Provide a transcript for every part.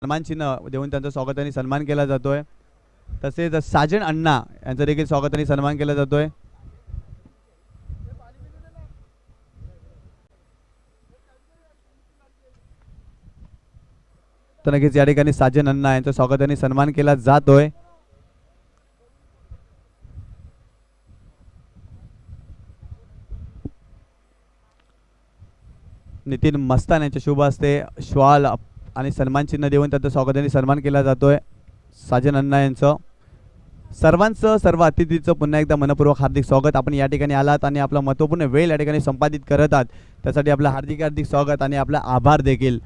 सन्मान चिन्ह देऊन त्यांचं स्वागत आणि सन्मान केला जातोय। तसेच साजन अण्णा यांचं देखील स्वागत आणि सन्मान केला जातोय। तर नक्कीच या ठिकाणी साजन अण्णा यांचं स्वागत आणि सन्मान केला जातोय। नितीन मस्तान यांच्या शुभ हस्ते श्वाल आणि सन्मान चिन्ह देऊन त्यांचं स्वागत आणि सन्मान केला जातोय साजन अण्णा यांचं। सर्वांचं सर्व अतिथीचं पुन्हा एकदा मनपूर्वक हार्दिक स्वागत। आपण या ठिकाणी आलात आणि आपला महत्त्वपूर्ण वेळ या ठिकाणी संपादित करत आहात त्यासाठी आपलं हार्दिक हार्दिक स्वागत आणि आपला आभार देखील।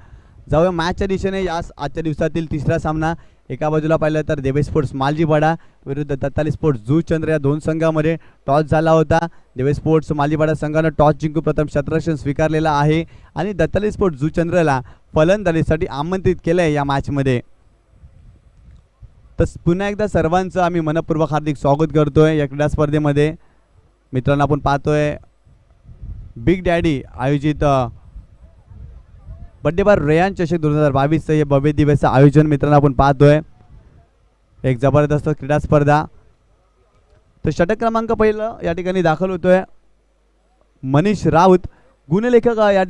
जाऊया मॅचच्या दिशेने। यास आजच्या दिवसातील तिसरा सामना एका बाजूला पाहिलं तर देवे स्पोर्ट्स मालजीपाडा विरुद्ध दत्ताली स्पोर्ट्स जुचंद्र या दोन संघामध्ये टॉस झाला होता। देवे स्पोर्ट्स मालजीपाडा संघानं टॉस जिंकून प्रथम क्षेत्ररक्षण स्वीकारलेला आहे आणि दत्ताली स्पोर्ट्स जुचंद्रला फलंदाजीसाठी आमंत्रित केलंय या मॅचमध्ये। तर पुन्हा एकदा सर्वांचं आम्ही मनपूर्वक हार्दिक स्वागत करतोय या क्रीडा स्पर्धेमध्ये। मित्रांनो आपण पाहतोय बिग डॅडी आयोजित बर्थडे बार रेयान चषक 2022 हे भव्य दिवसाचं आयोजन मित्रांनो आपण पाहतोय। एक जबरदस्त क्रीडा स्पर्धा। तर षटक क्रमांक पहिलं या ठिकाणी दाखल होतोय मनीष राऊत गुणलेखक या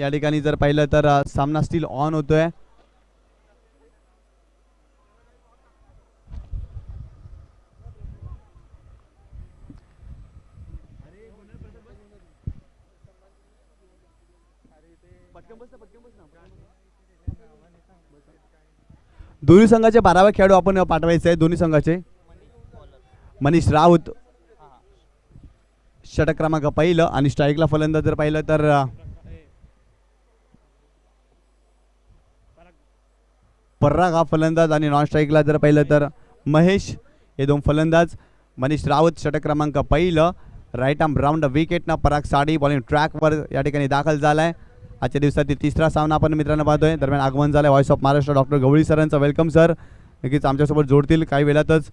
ठिकाणी जर पाहिलं तर सामना स्टील ऑन होतोय। दोन्ही संघाचे 12वे खेळाडू आपण पाठवायचे आहे। दोन्ही संघाचे मनीष राऊत षटक क्रमांक पहिलं आणि स्ट्राईकला फलंदाज जर पाहिलं तर पराग हा फलंदाज आणि नॉन स्ट्राईकला जर पाहिलं तर महेश हे दोन फलंदाज। मनीष राऊत षटक क्रमांक पहिलं राईट आर्म राऊंड विकेटनं पराग साडी बॉलिंग ट्रॅकवर या ठिकाणी दाखल झालाय। आजच्या दिवसातील तिसरा सामना आपण मित्रांनो पाहतोय। दरम्यान आगमन झालंय व्हॉइस ऑफ महाराष्ट्र डॉक्टर गवळी सरांचं। Welcome sir. नक्कीच आमच्यासोबत जोडतील काही वेळातच।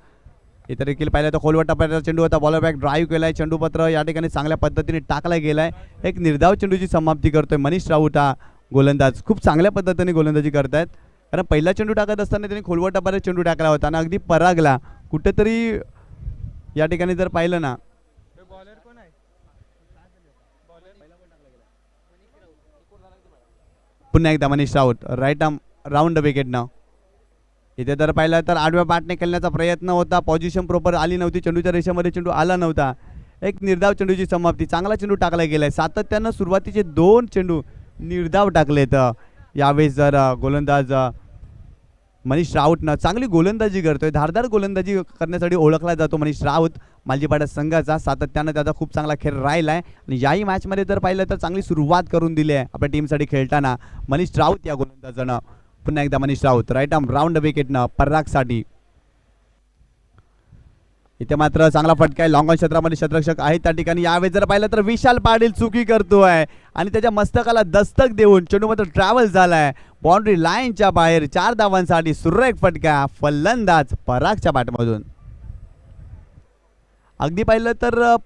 इतर देखील पाहिलं तर खोलवर टप्प्याचा चेंडू होता बॉलर बॅक ड्राईव्ह केलाय चेंडू पत्र या ठिकाणी चांगल्या पद्धतीने टाकला गेलाय। एक निर्धाव चेंडूची समाप्ती करतोय मनीष राऊत हा गोलंदाज। खूप चांगल्या पद्धतीने गोलंदाजी करतायत कारण पहिला चेंडू टाकत असताना त्यांनी खोलवर टप्प्याचा चेंडू टाकला होता आणि अगदी परागला कुठेतरी या ठिकाणी जर पाहिलं ना पुन्हा एकदा Manish Raut right arm round विकेटनं इथे जर पाहिलं तर आडव्या बॅटने खेळण्याचा प्रयत्न होता। पोझिशन प्रॉपर आली नव्हती चेंडूच्या रेषेमध्ये चेंडू आला नव्हता। एक निर्धाव चेंडूची समाप्ती चांगला चेंडू टाकला गेलाय। सातत्यानं सुरुवातीचे 2 चेंडू निर्धाव टाकलेत। यावेळेस जर गोलंदाज मनीष राऊतनं चांगली गोलंदाजी करतोय। धारदार गोलंदाजी करण्यासाठी ओळखला जातो मनीष राऊत मालजीपाडा संघाचा। सातत्यानं त्याचा खूप चांगला खेळ राहिलाय आणि याही मॅचमध्ये जर पाहिलं तर चांगली सुरुवात करून दिली आहे आपल्या टीमसाठी खेळताना मनीष राऊत या गोलंदाजानं। पुन्हा एकदा Manish Raut right arm round विकेटनं परागसाठी। इथे मात्र चांगला फटका आहे लॉंग ऑन क्षेत्रामध्ये क्षेत्ररक्षक आहे त्या ठिकाणी। यावेळेस जर पाहिलं तर विशाल पाटील चुकी करतोय आणि त्याच्या मस्तकाला दस्तक देऊन चेंडू मात्र ट्रॅव्हल झालाय बाउंड्री लाईनच्या बाहेर। 4 धावांसाठी सुरेख फटका फलंदाज परागच्या बॅटमधून। अगदी पाहिलं तर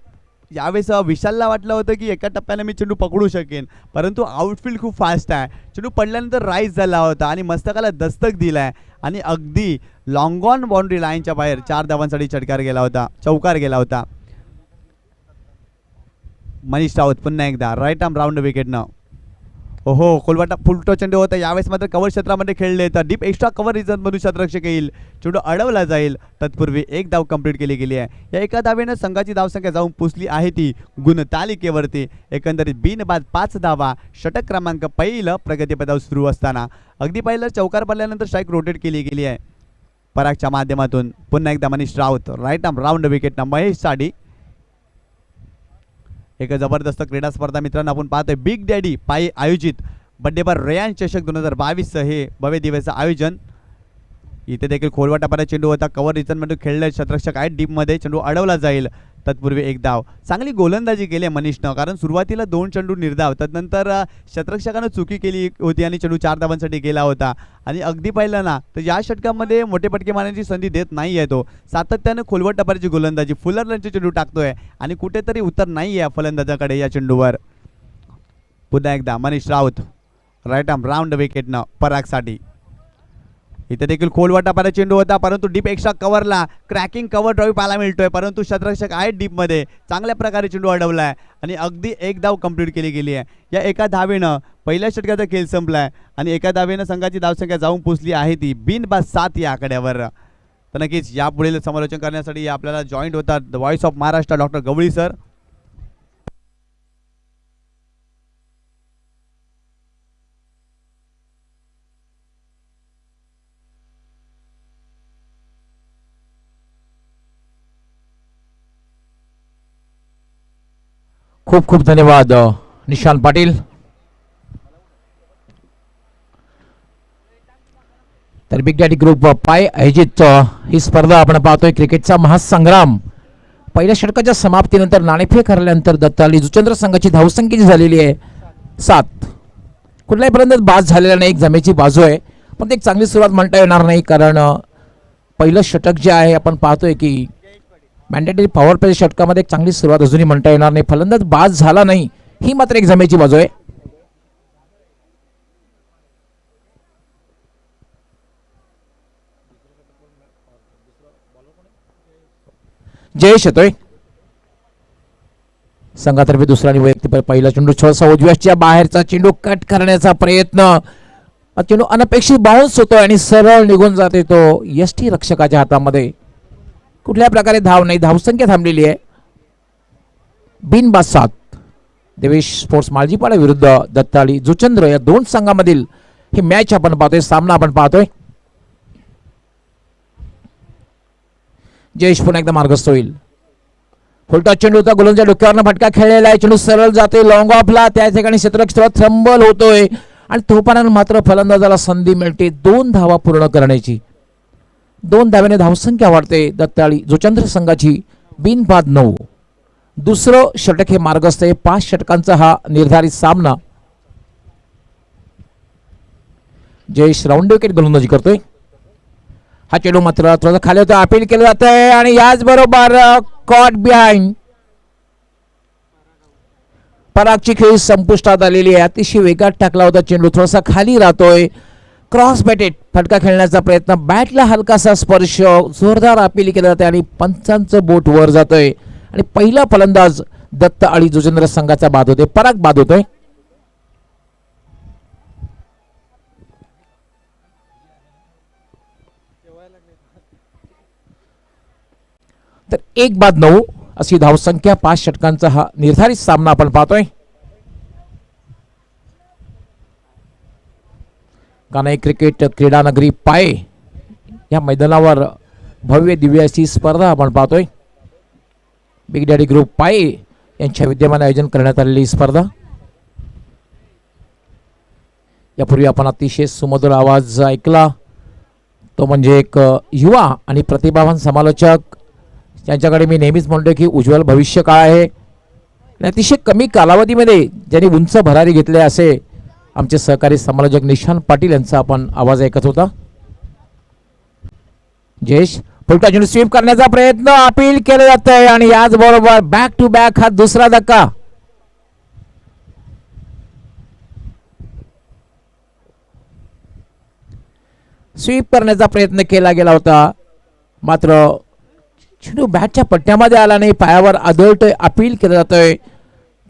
यावेळेस विशालला वाटलं होतं की एका टप्प्याने मी चेंडू पकडू शकेन परंतु आउटफील्ड खूप फास्ट आहे। चेंडू पडल्यानंतर राईज झाला होता आणि मस्तकाला दस्तक दिलाय आणि अगदी लॉंग ऑन बाउंड्री लाईनच्या बाहेर 4 धावांसाठी चौकार गेला होता। मनीष राऊत पुन्हा एकदा राईट आर्म राऊंड विकेटनं। ओहो कोलवाटा फुलटो चेंडू होता। यावेळेस मात्र कव्हर क्षेत्रामध्ये खेळले तर डीप एक्स्ट्रा कव्हर रिझन मधून क्षेत्ररक्षक येईल चेंडू अडवला जाईल। तत्पूर्वी एक धाव कंप्लीट केली गेली आहे। या एका धावेनं संघाची धावसंख्या जाऊन पोचली आहे ती गुणतालिकेवरती। एकंदरीत बिनबाद 5 धावा षटक क्रमांक पहिलं प्रगतीपथावर सुरू असताना। अगदी पहिलं चौकार पडल्यानंतर स्ट्राईक रोटेट केली गेली आहे परागच्या माध्यमातून। पुन्हा एकदा Manish Raut right arm round विकेटनं महेश साडी। एक जबरदस्त क्रीडा स्पर्धा मित्रांनो आपण पाहतोय बिग डॅडी पायी आयोजित बर्थडे बार रेयान चषक 2022 हे भव्य दिवसाचं आयोजन। इथे देखील खोलवा टप्प्याचा चेंडू होता कव्हर रिझन मध्ये खेळले क्षेत्ररक्षक आहेत डीप मध्ये चेंडू अडवला जाईल तत्पूर्वी एक धाव. चांगली गोलंदाजी केली आहे मनीषनं, कारण सुरुवातीला 2 चेंडू निर्धाव, त्यानंतर शतरक्षकानं चुकी केली होती आणि चेंडू 4 धावांसाठी गेला होता. आणि अगदी पाहिलं ना तर या षटकामध्ये मोठे पटके मारण्याची संधी देत नाही आहे तो. सातत्यानं खोलवट टपारीची गोलंदाजी, फुलर लंच चेंडू टाकतोय आणि कुठेतरी उत्तर नाही आहे फलंदाजाकडे या चेंडूवर. पुन्हा एकदा Manish Raut right arm round विकेटनं परागसाठी. इथे देखील खोलवटा पारा चेंडू होता, परंतु डीप एक्स्ट्रा कव्हरला क्रॅकिंग कव्हर ड्राईव्ह पाहायला मिळतोय, परंतु शतरक्षक आहेत डीपमध्ये. चांगल्या प्रकारे चेंडू अडवलाय आणि अगदी एक धाव कंप्लीट केली गेली आहे. या एका धावेनं पहिल्या षटकाचा खेळ संपलाय आणि एका धावेनं संघाची धावसंख्या जाऊन पोचली आहे ती बिनबाद 7 या आकड्यावर. तर नक्कीच यापुढील समालोचन करण्यासाठी आपल्याला जॉईंट होतात the voice of Maharashtra doctor Gawali sir. खूप खूप धन्यवाद निशांत पाटील. तर बिग डॅडी ग्रुप पाय आयोजित ही स्पर्धा आपण पाहतोय. क्रिकेटचा महासंग्राम. पहिल्या षटकाच्या समाप्तीनंतर नाणेफेक हरल्यानंतर दत्ताली जुचंद्र संघाची धावसंख्या जी झालेली आहे 7. कुठल्याही पर्यंत बाद झालेला नाही, एक जमेची बाजू आहे, पण एक चांगली सुरुवात म्हणता येणार नाही, कारण पहिलं षटक जे आहे आपण पाहतोय की मॅन्डेटरी पॉवर प्ले षटकामध्ये एक चांगली सुरुवात अजूनही म्हणता येणार नाही. फलंदाज बाद झाला नाही, ही मात्र एक जमेची बाजू आहे. जयेश येतोय संघातर्फे दुसरा आणि वैयक्तिक पहिला चेंडू छोटासा उजव्याच्या बाहेरचा चेंडू कट करण्याचा प्रयत्न. चेंडू अनपेक्षित बाउन्स होतोय आणि सरळ निघून जाते तो यष्टी रक्षकाच्या हातामध्ये. कुठल्या प्रकारे धाव नाही, धावसंख्या थांबलेली आहे. बिनबाद 7. देवेश स्पोर्ट्स माळजीपाडा विरुद्ध दत्ताली जुचंद्र या दोन संघामधील ही मॅच आपण पाहतोय, सामना आपण पाहतोय. जयेश पुन्हा एकदा मार्गस्थ होईल. फुलटा चेंडू होता, गोलंदाजा डोक्यावरनं फटका खेळलेला आहे, चेंडू सरळ जातोय लॉंग ऑफला, त्या ठिकाणी क्षेत्ररक्षक थंबल होतोय आणि तोपर्यंत मात्र फलंदाजाला संधी मिळते 2 धावा पूर्ण करण्याची. 2 धाव्याने धावसंख्या वाढते दत्ताळी जुचंद्र संघाची. बिनबाद 9. दुसरं षटक हे मार्गस्थ आहे. 5 षटकांचा हा निर्धारित सामना. जयेश राऊंड विकेट गोलंदाजी करतोय. हा चेंडू मात्र थोडा खाली होता, अपील केलं जात आहे आणि याच बरोबर कॉट बिहाइंड. परागची खेळी संपुष्टात आलेली आहे. अतिशय वेगात टाकला होता चेंडू, थोडासा खाली राहतोय. क्रॉस बॅटेड फटका खेळण्याचा प्रयत्न, बॅटला हलकासा स्पर्श, जोरदार अपील केलं जाते आणि पंचांचं बोट वर जातोय आणि पहिला फलंदाज दत्त आणि जुचंद्र संघाचा बाद होते. पराग बाद होतोय. तर 1-9 अशी धावसंख्या. 5 षटकांचा हा निर्धारित सामना आपण पाहतोय. कान्हाई क्रिकेट क्रीडानगरी पाये या मैदानावर भव्य दिव्य अशी स्पर्धा आपण पाहतोय. बिग डॅडी ग्रुप पाये यांच्या विद्यमाने आयोजन करण्यात आलेली स्पर्धा. यापूर्वी आपण अतिशय सुमधुर आवाज ऐकला, तो म्हणजे एक युवा आणि प्रतिभावान समालोचक ज्यांच्याकडे मी नेहमीच म्हणतो की उज्ज्वल भविष्य काळ आहे. अतिशय कमी कालावधीमध्ये ज्यांनी उंच भरारी घेतले असे आमचे सहकारी समालोचक निशांत पाटील यांचा आपण आवाज ऐकत होता. जयेश फुलटा चेंडू स्वीप करण्याचा प्रयत्न, अपील केलं जात आहे आणि याच बरोबर बॅक टू बॅक हा दुसरा धक्का. स्वीप करण्याचा प्रयत्न केला गेला होता, मात्र चेंडू बॅटच्या पट्ट्यामध्ये आला नाही, पायावर आदळतोय. अपील केलं जातोय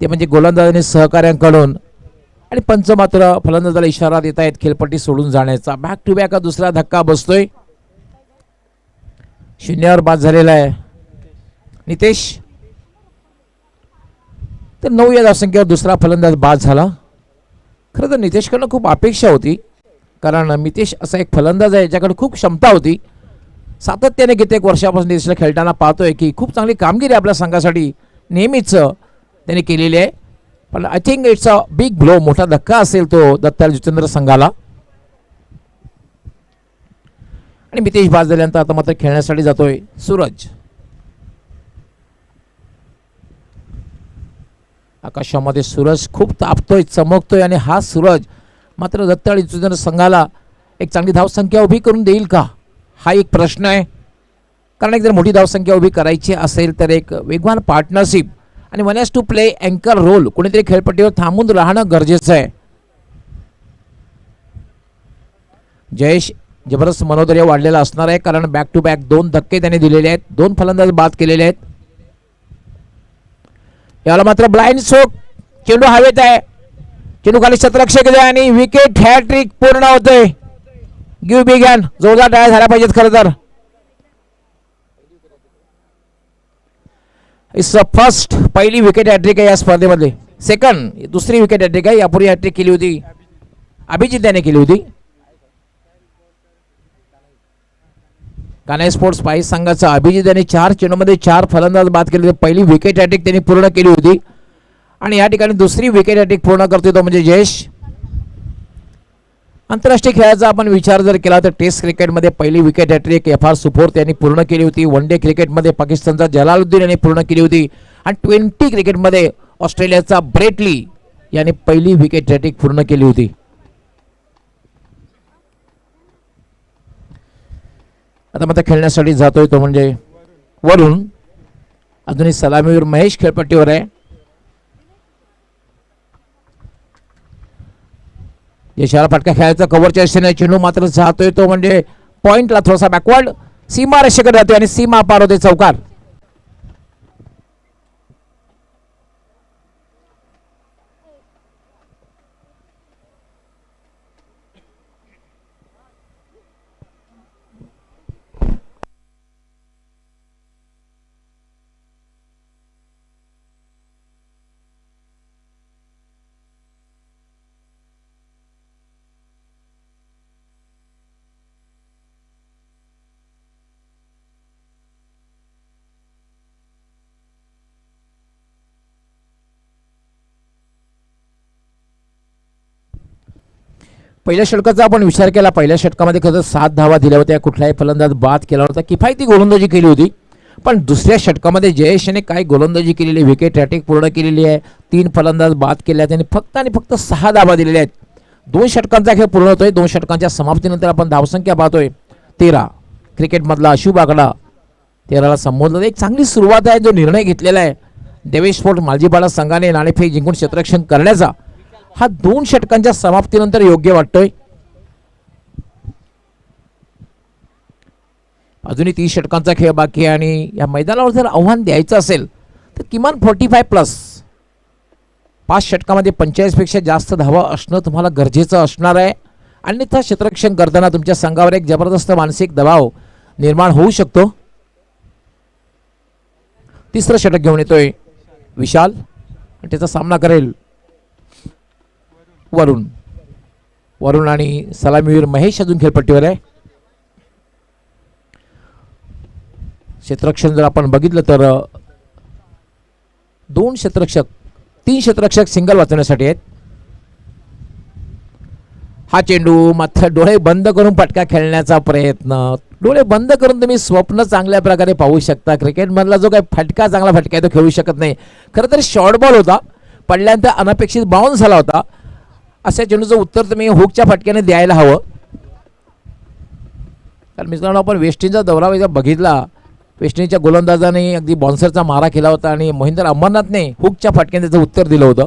ते म्हणजे गोलंदाजाने सहकार्यांकडून आणि पंच मात्र फलंदाजाला इशारा देत आहेत खेळपट्टी सोडून जाण्याचा. बॅक टू बॅक हा दुसरा धक्का बसतोय. 0वर बाद झालेला आहे नितेश. तर 9 या धावसंख्येवर दुसरा फलंदाज बाद झाला. खरं तर नितेशकडनं खूप अपेक्षा होती, कारण नितेश असा एक फलंदाज आहे ज्याकडे खूप क्षमता होती. सातत्याने कित्येक वर्षापासून नितेशला खेळताना पाहतोय की खूप चांगली कामगिरी आपल्या संघासाठी नेहमीच त्याने केलेली आहे. पण I think it's a big blow, मोठा धक्का असेल तो दत्ताल जुचंद्र संघाला. आणि मितेश बाद झाल्यानंतर आता मात्र खेळण्यासाठी जातोय सूरज. आकाशामध्ये सूरज खूप तापतोय, चमकतोय आणि हा सूरज मात्र दत्ताळी जुचंद्र संघाला एक चांगली धावसंख्या उभी करून देईल का, हा एक प्रश्न आहे. कारण एक जर मोठी धावसंख्या उभी करायची असेल तर एक वेगवान पार्टनरशिप आणि वन हॅज टू प्ले अँकर रोल, कोणीतरी खेळपट्टीवर थांबून राहणं गरजेचं आहे. जयेश जबरदस्त मनोधैर्य वाढलेला असणार आहे, कारण बॅक टू बॅक 2 धक्के त्याने दिलेले आहेत, 2 फलंदाज बाद केलेले आहेत. याला मात्र ब्लाइंड स्ट्रोक, चेंडू हवेत आहे, चेंडू खाली शतरक्षक आहे आणि विकेट हॅट्रिक पूर्ण होतोय. गिव्ह बिग हँड, जोरदार टाळ्या झाल्या पाहिजेत खरं तर. इट्स फर्स्ट, पहिली विकेट हॅट्रिक आहे या स्पर्धेमध्ये. सेकंड, दुसरी विकेट हॅट्रिक आहे. यापूर्वी हॅट्रिक केली होती अभिजित याने केली होती. कान्हाई स्पोर्ट्स पाहिजे संघाचा अभिजित यांनी 4 चेंडूमध्ये 4 फलंदाज बाद केले. पहिली विकेट हॅट्रिक त्यांनी पूर्ण केली होती आणि या ठिकाणी दुसरी विकेट हॅट्रिक पूर्ण करतोय तो म्हणजे जयेश. आंतरराष्ट्रीय खेळाचा आपण विचार जर केला तर टेस्ट क्रिकेटमध्ये पहिली विकेट हॅट्रिक FR सुपोर्थ यांनी पूर्ण केली होती. वन डे क्रिकेटमध्ये पाकिस्तानचा जलालुद्दीन यांनी पूर्ण केली होती आणि 20 क्रिकेटमध्ये ऑस्ट्रेलियाचा ब्रेट ली यांनी पहिली विकेट हॅट्रिक पूर्ण केली होती. आता मात्र खेळण्यासाठी जातोय तो म्हणजे वरुण. अजूनही सलामीवर महेश खेळपट्टीवर आहे. यशाला फटका खेळायचा कव्हरच्या दिशेने, चेंडू मात्र जातोय तो म्हणजे पॉइंटला थोडासा बॅकवर्ड, सीमा रेषेकडे जातोय आणि सीमा पार होते, चौकार. पहिल्या षटकाचा आपण विचार केला, पहिल्या षटकामध्ये खरं 7 धावा दिल्या होत्या, कुठलाही फलंदाज बाद केला होता, किफायती गोलंदाजी केली होती. पण दुसऱ्या षटकामध्ये जयेश याने काय गोलंदाजी केलेली, विकेट हॅट्रिक पूर्ण केलेली आहे, 3 फलंदाज बाद केले आहेत आणि फक्त 6 धावा दिलेल्या आहेत. 2 षटकांचा खेळ पूर्ण होतोय. 2 षटकांच्या समाप्तीनंतर आपण धावसंख्या पाहतोय 13. क्रिकेटमधला अशुभ आकडा 13ला संबोधला. एक चांगली सुरुवात आहे, जो निर्णय घेतलेला आहे देवेश स्पोर्ट मालजीपाडा संघाने नाणेफेक जिंकून क्षेत्ररक्षण करण्याचा, हा 2 षटकांच्या समाप्तीनंतर योग्य वाटतोय. अजूनही 30 षटकांचा खेळ बाकी आहे आणि या मैदानावर जर आव्हान द्यायचं असेल तर किमान 45+. 5 षटकामध्ये 45 पेक्षा जास्त धावा असणं तुम्हाला गरजेचं असणार आहे. अन्यथा क्षेत्ररक्षण करताना तुमच्या संघावर एक जबरदस्त मानसिक दबाव निर्माण होऊ शकतो. तिसरं षटक घेऊन येतोय विशाल आणि त्याचा सामना करेल वरुण आणि सलामीवीर महेश अजून खेळपट्टीवर आहे. क्षेत्ररक्षण जर आपण बघितलं तर 2 क्षेत्ररक्षक 3 क्षेत्ररक्षक सिंगल वाचवण्यासाठी आहेत. हा चेंडू मात्र डोळे बंद करून फटका खेळण्याचा प्रयत्न. डोळे बंद करून तुम्ही स्वप्न चांगल्या प्रकारे पाहू शकता. क्रिकेटमधला जो काही चांगला फटका आहे तो खेळू शकत नाही. खरं तर शॉर्ट बॉल होता, पडल्यानंतर अनपेक्षित बाउन्स झाला होता. अशा चेंडूचं उत्तर तुम्ही हुकच्या फटक्याने द्यायला हवं. कारण मित्रांनो, आपण वेस्ट इंडिजचा दौरा बघितला, वेस्ट इंडिजच्या गोलंदाजाने अगदी बॉन्सरचा मारा केला होता आणि मोहिंदर अमरनाथने हुकच्या फटक्याने त्याचं उत्तर दिलं होतं.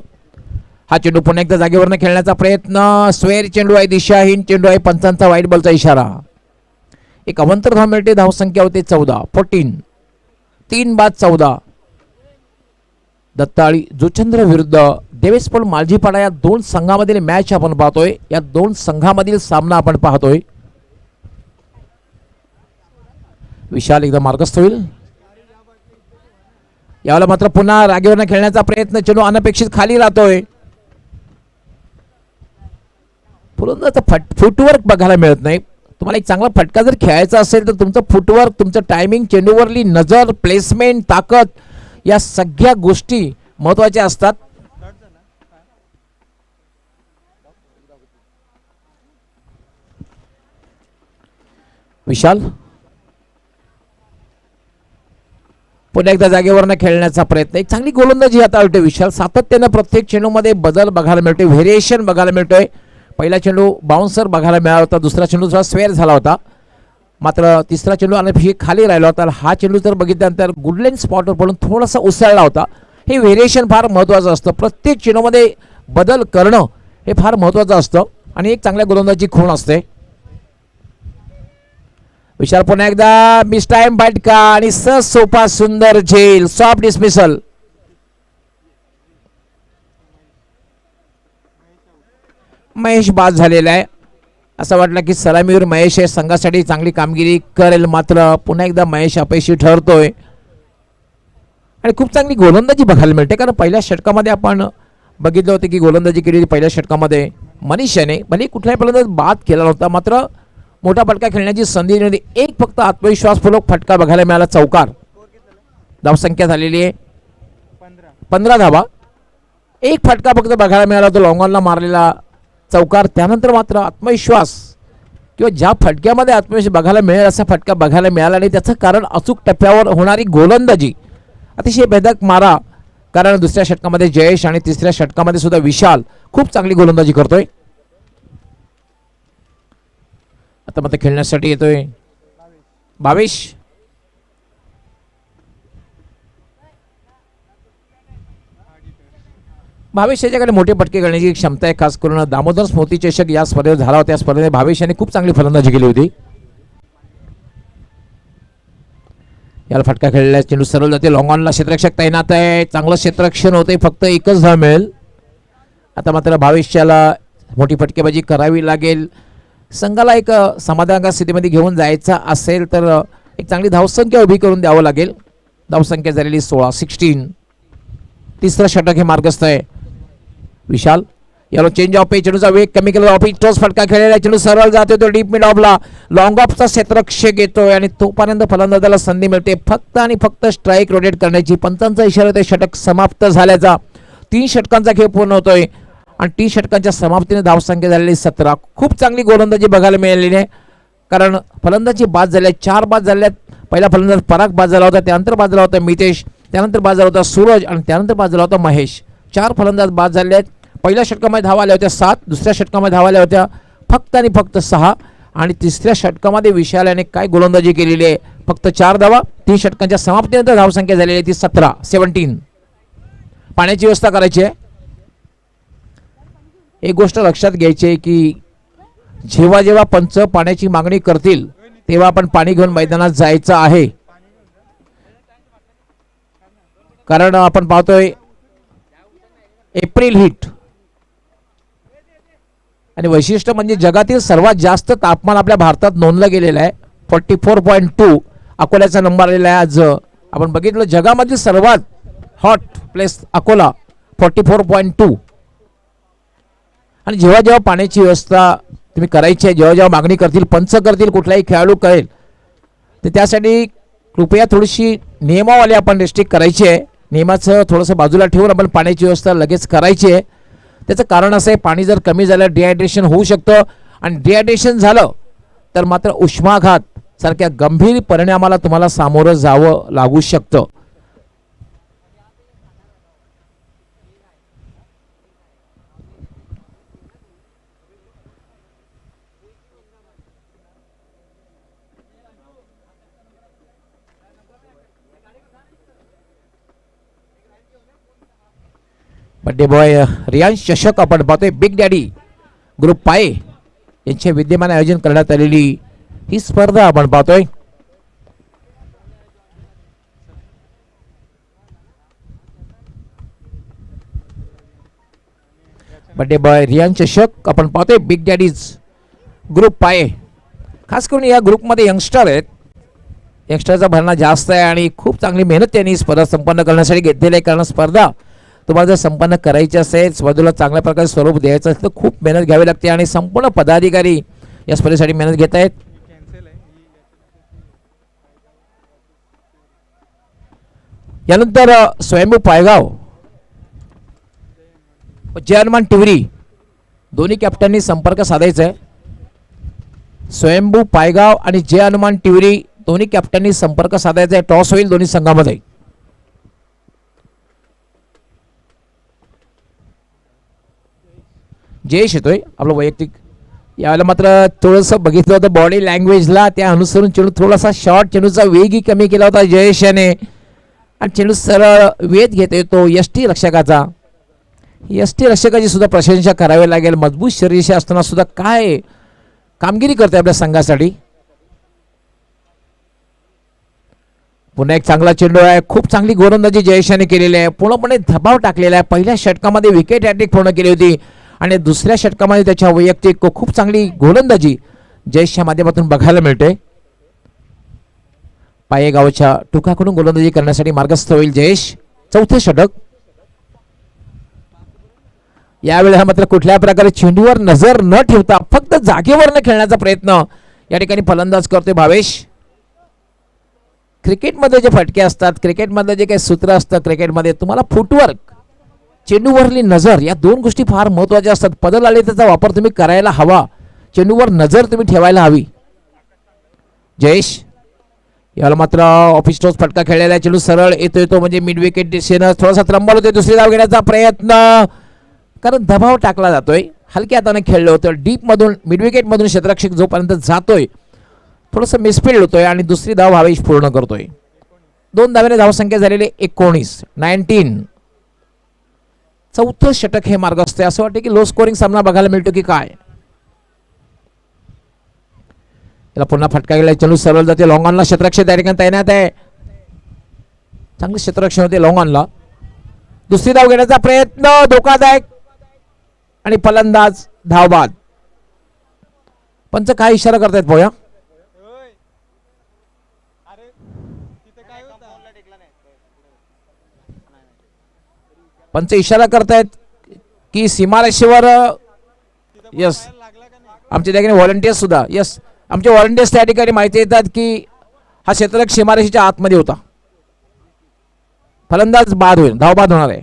हा चेंडू पुन्हा एकदा जागेवरनं खेळण्याचा प्रयत्न, स्वेअर चेंडू आहे, दिशाहीन चेंडू आहे, पंचांचा वाईट बॉलचा इशारा. एक अवंतर धाव मिळते, धावसंख्या होते 14. 3 बाद 14. दत्ताळी जुचंद्र विरुद्ध देवेस्पोल मालजीपाडा या 2 संघामधील मॅच आपण पाहतोय. या 2 संघामधील सामना आपण पाहतोय. विशाल एकदा मार्गस्थ होईल. यावेळेला मात्र पुन्हा रागेवरनं खेळण्याचा प्रयत्न, चेंडू अनपेक्षित खाली राहतोय. फुलंदाचा फुटवर्क बघायला मिळत नाही. तुम्हाला एक चांगला फटका जर खेळायचा असेल तर तुमचं फुटवर्क, तुमचं टायमिंग, चेंडूवरली नजर, प्लेसमेंट, ताकद, या सगळ्या गोष्टी महत्त्वाच्या असतात. विशाल पुन्हा एकदा जागेवरनं खेळण्याचा प्रयत्न. एक चांगली गोलंदाजी आता होते विशाल. सातत्यानं प्रत्येक चेंडूमध्ये बदल बघायला मिळतोय, व्हेरिएशन बघायला मिळतोय. पहिला चेंडू बाउन्सर बघायला मिळाला होता, दुसरा चेंडू थोडा स्क्वेअर झाला होता, मात्र तिसरा चेंडू अनपेक्षित खाली राहिला होता. हा चेंडू जर बघितल्यानंतर गुडलेन स्पॉटवर पडून थोडासा उसळला होता. हे व्हेरिएशन फार महत्त्वाचं असतं. प्रत्येक चेंडूमध्ये बदल करणं हे फार महत्त्वाचं असतं आणि एक चांगल्या गोलंदाजी खूण असते. विशाल पुन्हा एकदा मिस टाइम फटका आणि सहज सोपा सुंदर झेल, सॉफ्ट डिसमिसल. महेश बाद झालेला आहे. असं वाटलं की सलामीवर महेश हे संघासाठी चांगली कामगिरी करेल, मात्र पुन्हा एकदा महेश अपयशी ठरतोय आणि खूप चांगली गोलंदाजी बघायला मिळते. कारण पहिल्या षटकामध्ये आपण बघितलं होतं की गोलंदाजी केलेली पहिल्या षटकामध्ये मनीषाने भले कुठल्याही फलंदाज बाद केला नव्हता, मात्र मोठा फटका खेळण्याची संधी नव्हती. एक फक्त आत्मविश्वासपूर्वक फटका बघायला मिळाला, चौकार. धावसंख्या झालेली आहे 15 धावा. एक फटका फक्त बघायला मिळाला, तो लॉंगॉनला मारलेला चौकार. त्यानंतर मात्र आत्मविश्वास किंवा ज्या फटक्यामध्ये आत्मविश्वास बघायला मिळेल असा फटका बघायला मिळाला नाही. त्याचं कारण अचूक टप्प्यावर होणारी गोलंदाजी, अतिशय भेदक मारा. कारण दुसऱ्या षटकामध्ये जयेश आणि तिसऱ्या षटकामध्ये सुद्धा विशाल खूप चांगली गोलंदाजी करतोय. आता मात्र खेळण्यासाठी येतोय भावेश. भावेश याच्याकडे मोठे फटके करण्याची क्षमता आहे. खास करून दामोदर स्मृती चषक या स्पर्धेत झाला होता, या स्पर्धेत भावेश यांनी खूप चांगली फलंदाजी केली होती. याला फटका खेळल्यास चेंडू सरळ जाते, लॉंगॉनला क्षेत्ररक्षक तैनात आहे. चांगलं क्षेत्ररक्षण होते, फक्त एकच धाव मिळेल. आता मात्र भावेशला मोठी फटकेबाजी करावी लागेल. संघाला एक समाधानकारक स्थितीमध्ये घेऊन जायचा असेल तर एक चांगली धावसंख्या उभी करून द्यावं लागेल. धावसंख्या झालेली 16. तिसरं षटक हे मार्गस्थ आहे. विशाल याला चेंज ऑफ पे, चेंडूचा वेग कमी केला, ऑफ टॉस फटका खेळलेला, चेंडू सरळ जातो तो डीप मिड ऑफला. लॉंग ऑफचा क्षेत्ररक्षक येतोय आणि तोपर्यंत फलंदाजाला संधी मिळते फक्त आणि फक्त स्ट्राईक रोटेट करण्याची. पंचांचा इशारा, ते षटक समाप्त झाल्याचा. 3 षटकांचा खेळ पूर्ण होतोय आणि 3 षटकांच्या समाप्तीने धावसंख्या झालेली 17. खूप चांगली गोलंदाजी बघायला मिळालेली आहे. कारण फलंदाजी बाद झाल्या, 4 बाद झाल्यात. पहिला फलंदाज पराग बाद झाला होता, त्यानंतर बाद झाला होता मितेश, त्यानंतर बाद झाला होता सूरज आणि त्यानंतर बाद झाला होता महेश. 4 फलंदाज बाद झाले आहेत. पहिल्या षटकामध्ये धावा आल्या होत्या 7, दुसऱ्या षटकामध्ये धावा आल्या होत्या फक्त आणि फक्त 6 आणि तिसऱ्या षटकामध्ये विशाल याने काय गोलंदाजी केलेली आहे, फक्त 4 धावा. 3 षटकांच्या समाप्तीनंतर धावसंख्या झालेली आहे ती 17. पाण्याची व्यवस्था करायची आहे. एक गोष्ट लक्षात घ्यायची आहे की जेव्हा जेव्हा पंच पाण्याची मागणी करतील तेव्हा आपण पाणी घेऊन मैदानात जायचं आहे. कारण आपण पाहतोय एप्रिल हीट आणि वैशिष्ट्य म्हणजे जगातील सर्वात जास्त तापमान आपल्या भारतात नोंदलं गेलेलं आहे. 44.2 अकोल्याचा नंबर आलेला आहे. आज आपण बघितलं जगामधील सर्वात हॉट प्लेस अकोला 44.2. आणि जेव्हा जेव्हा पाण्याची व्यवस्था तुम्ही करायची आहे, जेव्हा जेव्हा मागणी करतील, पंच करतील, कुठलाही खेळाडू करेल, तर त्यासाठी कृपया थोडीशी नियमावली आपण रिस्ट्रिक्ट करायची आहे. नियमाचं थोडंसं बाजूला ठेवून आपण पाण्याची व्यवस्था लगेच करायची आहे. त्याचं कारण असं आहे, पाणी जर कमी झालं डिहायड्रेशन होऊ शकतं आणि डिहायड्रेशन झालं तर मात्र उष्माघात सारख्या गंभीर परिणामाला तुम्हाला सामोरं जावं लागू शकतं. बड्डे बॉय रियांश चषक आपण पाहतोय. बिग डॅडी ग्रुप पाय यांच्या विद्यमान आयोजन करण्यात आलेली ही स्पर्धा आपण पाहतोय. बड्डे बॉय रियांश चषक आपण पाहतोय. बिग डॅडीज ग्रुप पाय. खास करून या ग्रुपमध्ये यंगस्टर आहेत. यंगस्टरचा भरणा जास्त आहे आणि खूप चांगली मेहनत त्यांनी स्पर्धा संपन्न करण्यासाठी घेतलेली आहे. कारण स्पर्धा तुम्हाला जर संपन्न करायची असेल, स्पर्धेला चांगल्या प्रकारे स्वरूप द्यायचं असेल तर खूप मेहनत घ्यावी लागते आणि संपूर्ण पदाधिकारी या स्पर्धेसाठी मेहनत घेत आहेत. यानंतर स्वयंभू पायगाव, जय हनुमान टिवरी दोन्ही कॅप्टननी संपर्क साधायचा आहे. स्वयंभू पायगाव आणि जय हनुमान टिवरी दोन्ही कॅप्टननी संपर्क साधायचा आहे. टॉस होईल दोन्ही संघामध्ये. जयेश येतोय आपलं वैयक्तिक. यावेळेला मात्र थोडंसं बघितलं होतं बॉडी लँग्वेजला, त्या अनुसरून चेंडू थोडासा शॉर्ट, चेंडूचा वेगही कमी केला होता जयेश याने आणि चेंडू सरळ वेध घेत येतो यष्टी रक्षकाचा. यष्टी रक्षकाची सुद्धा प्रशंसा करावी लागेल. मजबूत शरीरशी असताना सुद्धा काय कामगिरी करते आपल्या संघासाठी. पुन्हा एक चांगला चेंडू आहे. खूप चांगली गोलंदाजी जयेशाने केलेली आहे. पूर्णपणे दबाव टाकलेला आहे. पहिल्या षटकामध्ये विकेट हॅट्रिक पूर्ण केली होती आणि दुसऱ्या षटकामध्ये त्याच्या वैयक्तिक खूप चांगली गोलंदाजी जयेशच्या माध्यमातून बघायला मिळते. पायेगावच्या टुकाकडून गोलंदाजी करण्यासाठी मार्गस्थ होईल जयेश. चौथे षटक. यावेळेला मात्र कुठल्या प्रकारे चेंडूवर नजर न ठेवता फक्त जागेवर खेळण्याचा प्रयत्न या ठिकाणी फलंदाज करतोय भावेश. क्रिकेटमध्ये जे फटके असतात, क्रिकेटमध्ये जे काही सूत्र असतं, क्रिकेटमध्ये तुम्हाला फुटवर्क, चेंडूवरली नजर या दोन गोष्टी फार महत्त्वाच्या असतात. पदर आले त्याचा वापर तुम्ही करायला हवा. चेंडूवर नजर तुम्ही ठेवायला हवी. जयेश याला मात्र ऑफिस टॉस फटका खेळलेला आहे. चेंडू सरळ येतो म्हणजे मिड विकेट दिशेनं थोडासा त्रंबल होते. दुसरी धाव घेण्याचा प्रयत्न, कारण दबाव टाकला जातोय. हलक्या हाताने खेळलं होतं. डीप मधून मिड विकेट मधून क्षेत्ररक्षक जोपर्यंत जातोय थोडंसं मिसफिल्ड होतोय आणि दुसरी धाव भावेश पूर्ण करतोय. 2 धावेने धावसंख्या झालेली 19. चौथं षटक हे मार्गस्थ आहे. असं वाटतं की लो स्कोरिंग सामना बघायला मिळतो की काय. त्याला पुन्हा फटका गेला. चेंडू सरळ जाते लॉंग ऑनला. क्षेत्ररक्षक त्या ठिकाणी तैनात आहे. चांगले क्षेत्ररक्षण होते लॉंग ऑनला. दुसरी धाव घेण्याचा प्रयत्न धोकादायक आणि फलंदाज धावबाद. पंच काय इशारा करतायत पोया. पंच इशारा करतायत की सीमारेषेवर. यस, आमच्या ठिकाणी व्हॉलंटियर्स सुद्धा. यस, आमचे व्हॉलंटियर्स त्या ठिकाणी माहिती देतात की हा क्षेत्ररक्षक सीमारेषेच्या आतमध्ये होता. फलंदाज बाद होईल, धावबाद होणार आहे.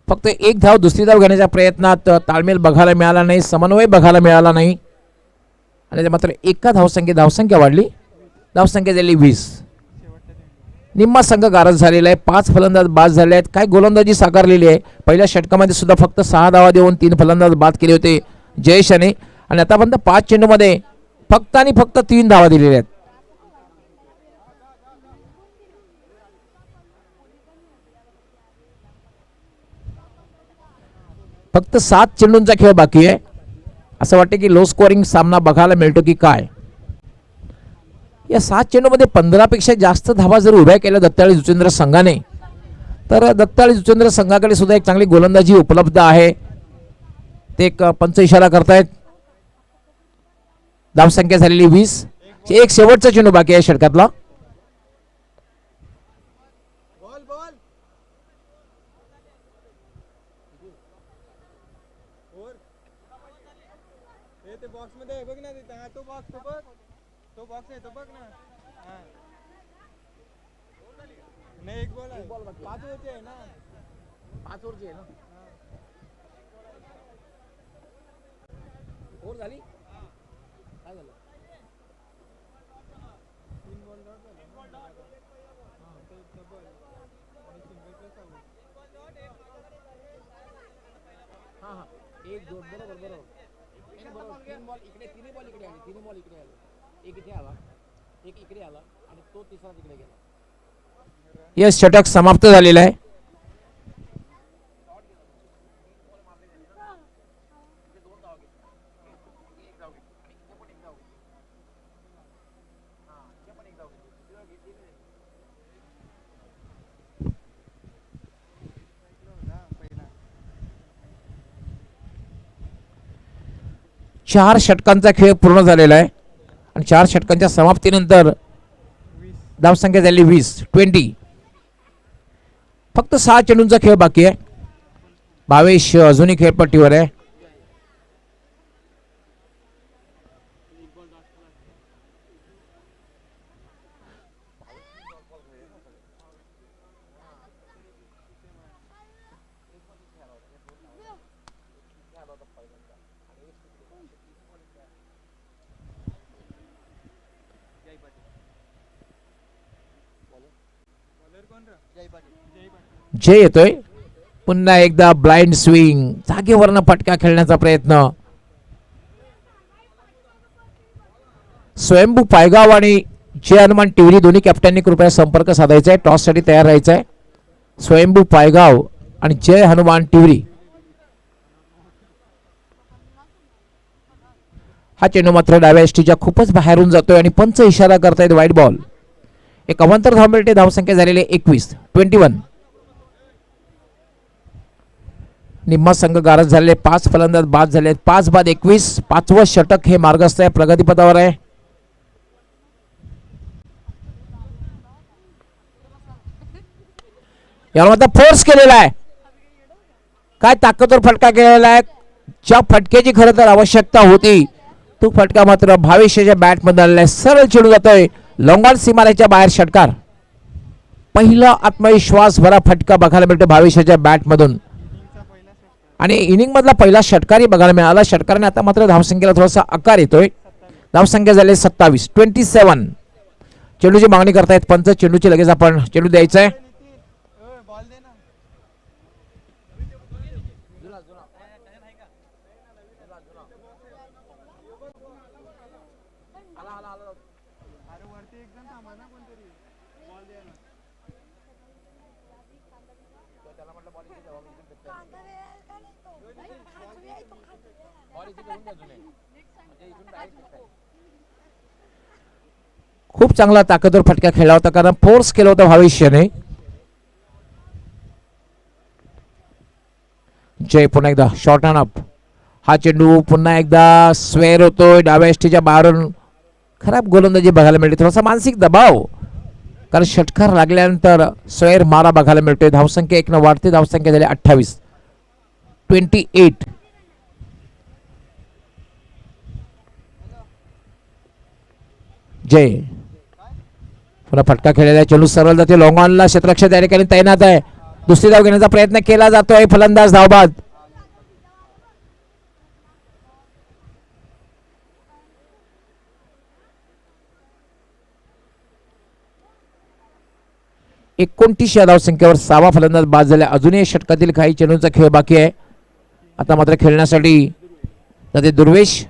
फक्त एक धाव दुसरी धाव घेण्याच्या प्रयत्नात ताळमेळ बघायला मिळाला नाही, समन्वय बघायला मिळाला नाही आणि मात्र एका धावसंख्या वाढली. धावसंख्या झाली 20. निम्मा संघ गारज झालेला आहे. 5 फलंदाज बाद झाले आहेत. काय गोलंदाजी साकारलेली आहे. पहिल्या षटकामध्ये सुद्धा फक्त 6 धावा देऊन 3 फलंदाज बाद केले होते जयेशाने आणि आतापर्यंत 5 चेंडूमध्ये फक्त आणि फक्त 3 धावा दिलेल्या आहेत. फक्त 7 चेंडूंचा खेळ बाकी आहे. असं वाटतं की लो स्कोरिंग सामना बघायला मिळतो की काय. या 7 चेंडूमध्ये 15 पेक्षा जास्त धावा जर उभ्या केल्या दत्ताळी जुचेंद्र संघाने तर दत्ताळी जुचेंद्र संघाकडे सुद्धा एक चांगली गोलंदाजी उपलब्ध आहे. ते एक पंच इशारा करतायत. धावसंख्या झालेली 20. एक शेवटचा चेंडू बाकी आहे षटकातला. यस, षटक समाप्त झालेला आहे. चार षटकांचा खेळ पूर्ण झालेला आहे आणि 4 षटकांच्या समाप्तीनंतर धावसंख्या झाली 20. फक्त 6 चेंडूंचा खेळ बाकी आहे. भावेश अजूनही खेळपट्टीवर आहे. जय येतोय. पुन्हा एकदा ब्लाइंड स्विंग, जागेवरनं फटका खेळण्याचा प्रयत्न. स्वयंभू पायगाव आणि जय हनुमान टिवरी दोन्ही कॅप्टननी कृपया संपर्क साधायचा आहे. टॉस साठी तयार राहायचं आहे. स्वयंभू पायगाव आणि जय हनुमान टिवरी. हा चेंडू मात्र डाव्या एसटीच्या खूपच बाहेरून जातोय आणि पंच इशारा करतायत वाईट बॉल. एक अवांतर धाव मिळते. धावसंख्या झालेली 21. निम्मा संघ गारज झालेले 5 फलंदाज बाद झाले. 5 बाद 21. 5वं षटक हे मार्गस्थ आहे, प्रगतीपथावर आहे. याला आता फोर्स केलेला आहे. काय ताकदवर फटका केलेला आहे. ज्या फटक्याची खरं तर आवश्यकता होती तो फटका मात्र भावेशाच्या बॅट मध्ये आलेला आहे. सरळ चेंडू जातोय लॉंगॉन सीमारेच्या बाहेर. षटकार. पहिला आत्मविश्वास भरा फटका बघायला मिळतो भावेशाच्या बॅट मधून आणि इनिंग मधला पहिला षटकारही बघायला मिळाला. षटकाराने आता मात्र धावसंख्येला थोडासा आकार येतोय. धावसंख्या झाली 27. चेंडूची मागणी करतायत पंच. चेंडूची लगेच आपण चेंडू द्यायचा आहे. खूप चांगला ताकदवर फटका खेळला होता कारण फोर्स केला होता भविष्याने. जय पुन्हा एकदा शॉर्ट अँड अप. हा चेंडू पुन्हा एकदा स्वेअर होतोय डाव्या एसटीच्या बाहेरून. खराब गोलंदाजी बघायला मिळते. थोडासा मानसिक दबाव कारण षटकार लागल्यानंतर स्वेअर मारा बघायला मिळतोय. धावसंख्या 1 वाढते. धावसंख्या झाली 28. जय पुन्हा फटका खेळलेला आहे. चेंडू सरळ जाते लॉंग ऑनला. क्षेत्ररक्षक त्या ठिकाणी तैनात आहे. दुसरी धाव घेण्याचा प्रयत्न केला जातोय. फलंदाज धावबाद. या धावसंख्येवर 6वा फलंदाज बाद झाला. अजूनही षटकातील काही चेंडूंचा खेळ बाकी आहे. आता मात्र खेळण्यासाठी जाते दुर्वेश.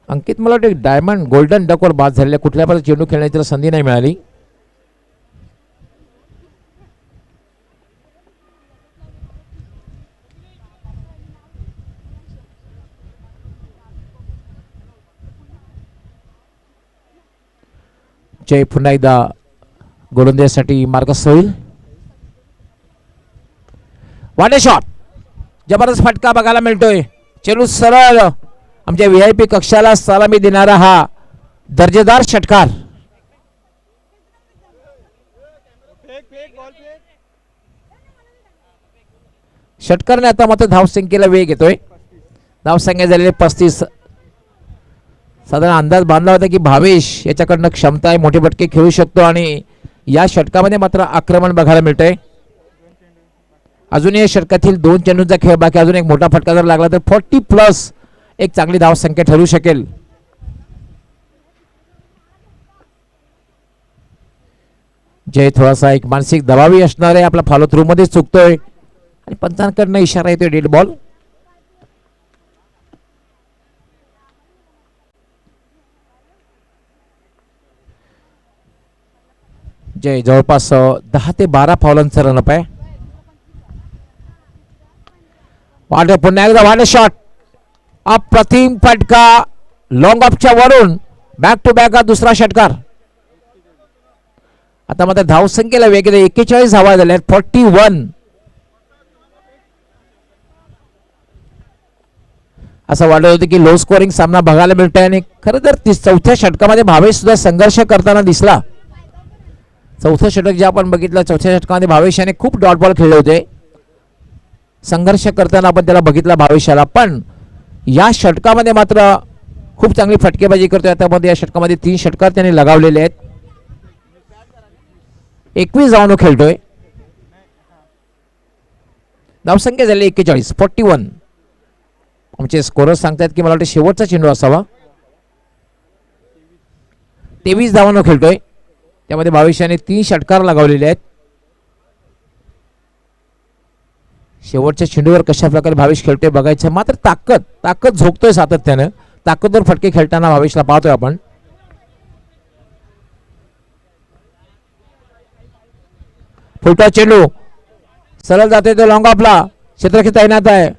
अंकित मला वाटतं डायमंड गोल्डन डकवर बाद झालेल्या कुठल्या पण चेंडू खेळण्याची त्याला संधी नाही मिळाली. जय पुन्हा एकदा गोलंदाजीसाठी मार्गस्थ होईल. वाटे शॉट. जबरदस्त फटका बघायला मिळतोय. चेंडू सरळ आमच्या VIP कक्षाला सलामी देणारा हा दर्जेदार षटकार. षटकारने आता मात्र धावसंख्येला वेग येतोय. धावसंख्या झालेली 35. साधारण अंदाज बांधला होता की भावेश याच्याकडनं क्षमता आहे, मोठे फटके खेळू शकतो आणि या षटकामध्ये मात्र आक्रमण बघायला मिळतंय. अजूनही षटकातील 2 चेंडूंचा खेळ बाकी. अजून एक मोठा फटका जर लागला तर 40+ एक चांगली धावसंख्या ठरू शकेल. जय थोडासा एक मानसिक दबावी असणार आहे. आपला फॉलो थ्रू मध्ये चुकतोय आणि पंचांकडनं इशारा येतोय डेड बॉल. जय जवळपास 10 ते 12 फॉलांचा रनअप आहे. वाटे पुन्हा एकदा वाटे शॉट. अप्रतिम फटका लॉंग ऑफच्या वरून. बॅक टू बॅक हा दुसरा षटकार. आता मात्र धावसंख्येला वेग 41 धावा झाल्या. 41. असं वाटत होतं की लो स्कोरिंग सामना बघायला मिळतोय आणि खरं तर 4थ्या षटकामध्ये भावेश सुद्धा संघर्ष करताना दिसला. 4थं षटक जे आपण बघितलं 4थ्या षटकामध्ये भावेश याने खूप डॉट बॉल खेळले होते. संघर्ष करताना आपण त्याला बघितला भावेशाला. पण या षटकामध्ये मात्र खूप चांगली फटकेबाजी करतोय. आता मध्ये या षटकामध्ये 3 षटकार त्याने लगावलेले आहेत. 21 धावांवर खेळतोय. धावसंख्या झाली 41 41. आमचे स्कोरर सांगतात की मला वाटतं शेवटचा चेंडू असावा. 23 धावांवर खेळतोय. त्यामध्ये 22 3 षटकार लगावलेले आहेत. शेवटच्या चेंडूवर कशा प्रकारे भावेश खेळतोय बघायचं. मात्र ताकद झोकतोय सातत्यानं. ताकदवर फटके खेळताना भावेशला पाहतोय आपण. फुलटा चेंडू सरळ जातोय तो लॉंग ऑफला. क्षेत्ररक्षक तैनात आहे.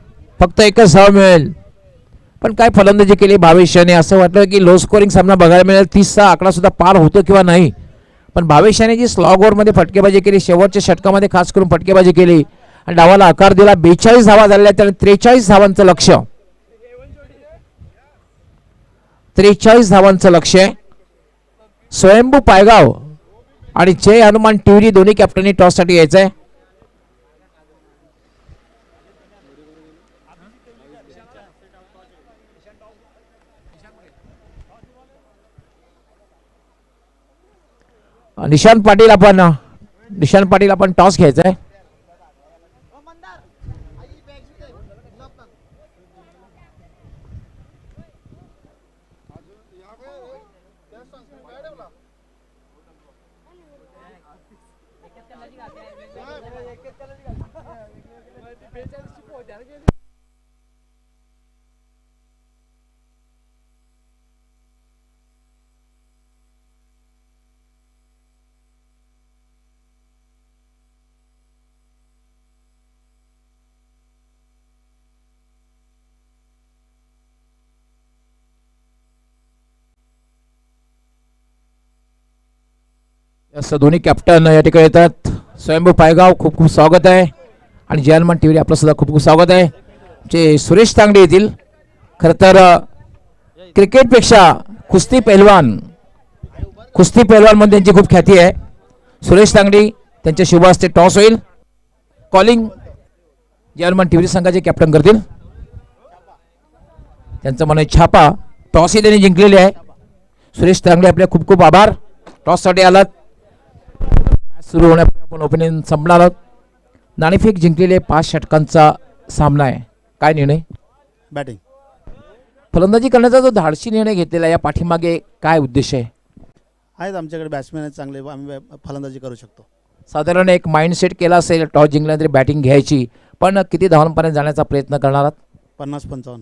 फक्त एकच धाव मिळेल. पण काय फलंदाजी केली भावेशाने. असं वाटलं की लो स्कोरिंग सामना बघायला मिळेल. 30चा आकडा सुद्धा पार होतो किंवा नाही. पण भावेशाने जी स्लॉग ओव्हरमध्ये फटकेबाजी केली, शेवटच्या षटकामध्ये खास करून फटकेबाजी केली आणि डावाला आकार दिला. 42 धावा झालेल्या त्याने 43 धावांचं लक्ष्य. 43 धावांचं लक्ष्य. स्वयंभू पायगाव आणि जय हनुमान टिवरी दोन्ही कॅप्टननी टॉससाठी यायचंय. निशांत पाटील आपण टॉस घ्यायचा आहे. असं दोन्ही कॅप्टन या ठिकाणी येतात. स्वयंभू पायगाव खूप खूप स्वागत आहे आणि जय हनुमान टिवरी आपलं सुद्धा खूप खूप स्वागत आहे. जे सुरेश तांगडे येतील. खरं तर क्रिकेटपेक्षा कुस्ती पैलवान मध्ये त्यांची खूप ख्याती आहे. सुरेश तांगडी त्यांच्या शुभ हस्ते टॉस होईल. कॉलिंग जय हनुमान टिवरी संघाचे कॅप्टन करतील. त्यांचं मन छापा. टॉसही त्यांनी जिंकलेली आहे. सुरेश तांगडे आपले खूप खूप आभार. टॉससाठी आलात. सुरू होण्यापूर्वी आपण ओपनिंग संपणार आहोत. नाणेफेक जिंकलेले 5 षटकांचा सामना आहे. काय निर्णय? बॅटिंग. फलंदाजी करण्याचा जो धाडसी निर्णय घेतलेला या पाठीमागे काय उद्देश आहे? आहेत आमच्याकडे बॅट्समॅन आहेत चांगले, आम्ही फलंदाजी करू शकतो. साधारण एक माइंडसेट केला असेल टॉस जिंकल्यानंतर बॅटिंग घ्यायची, पण किती धावांपर्यंत जाण्याचा प्रयत्न करणार आहात? 50-55.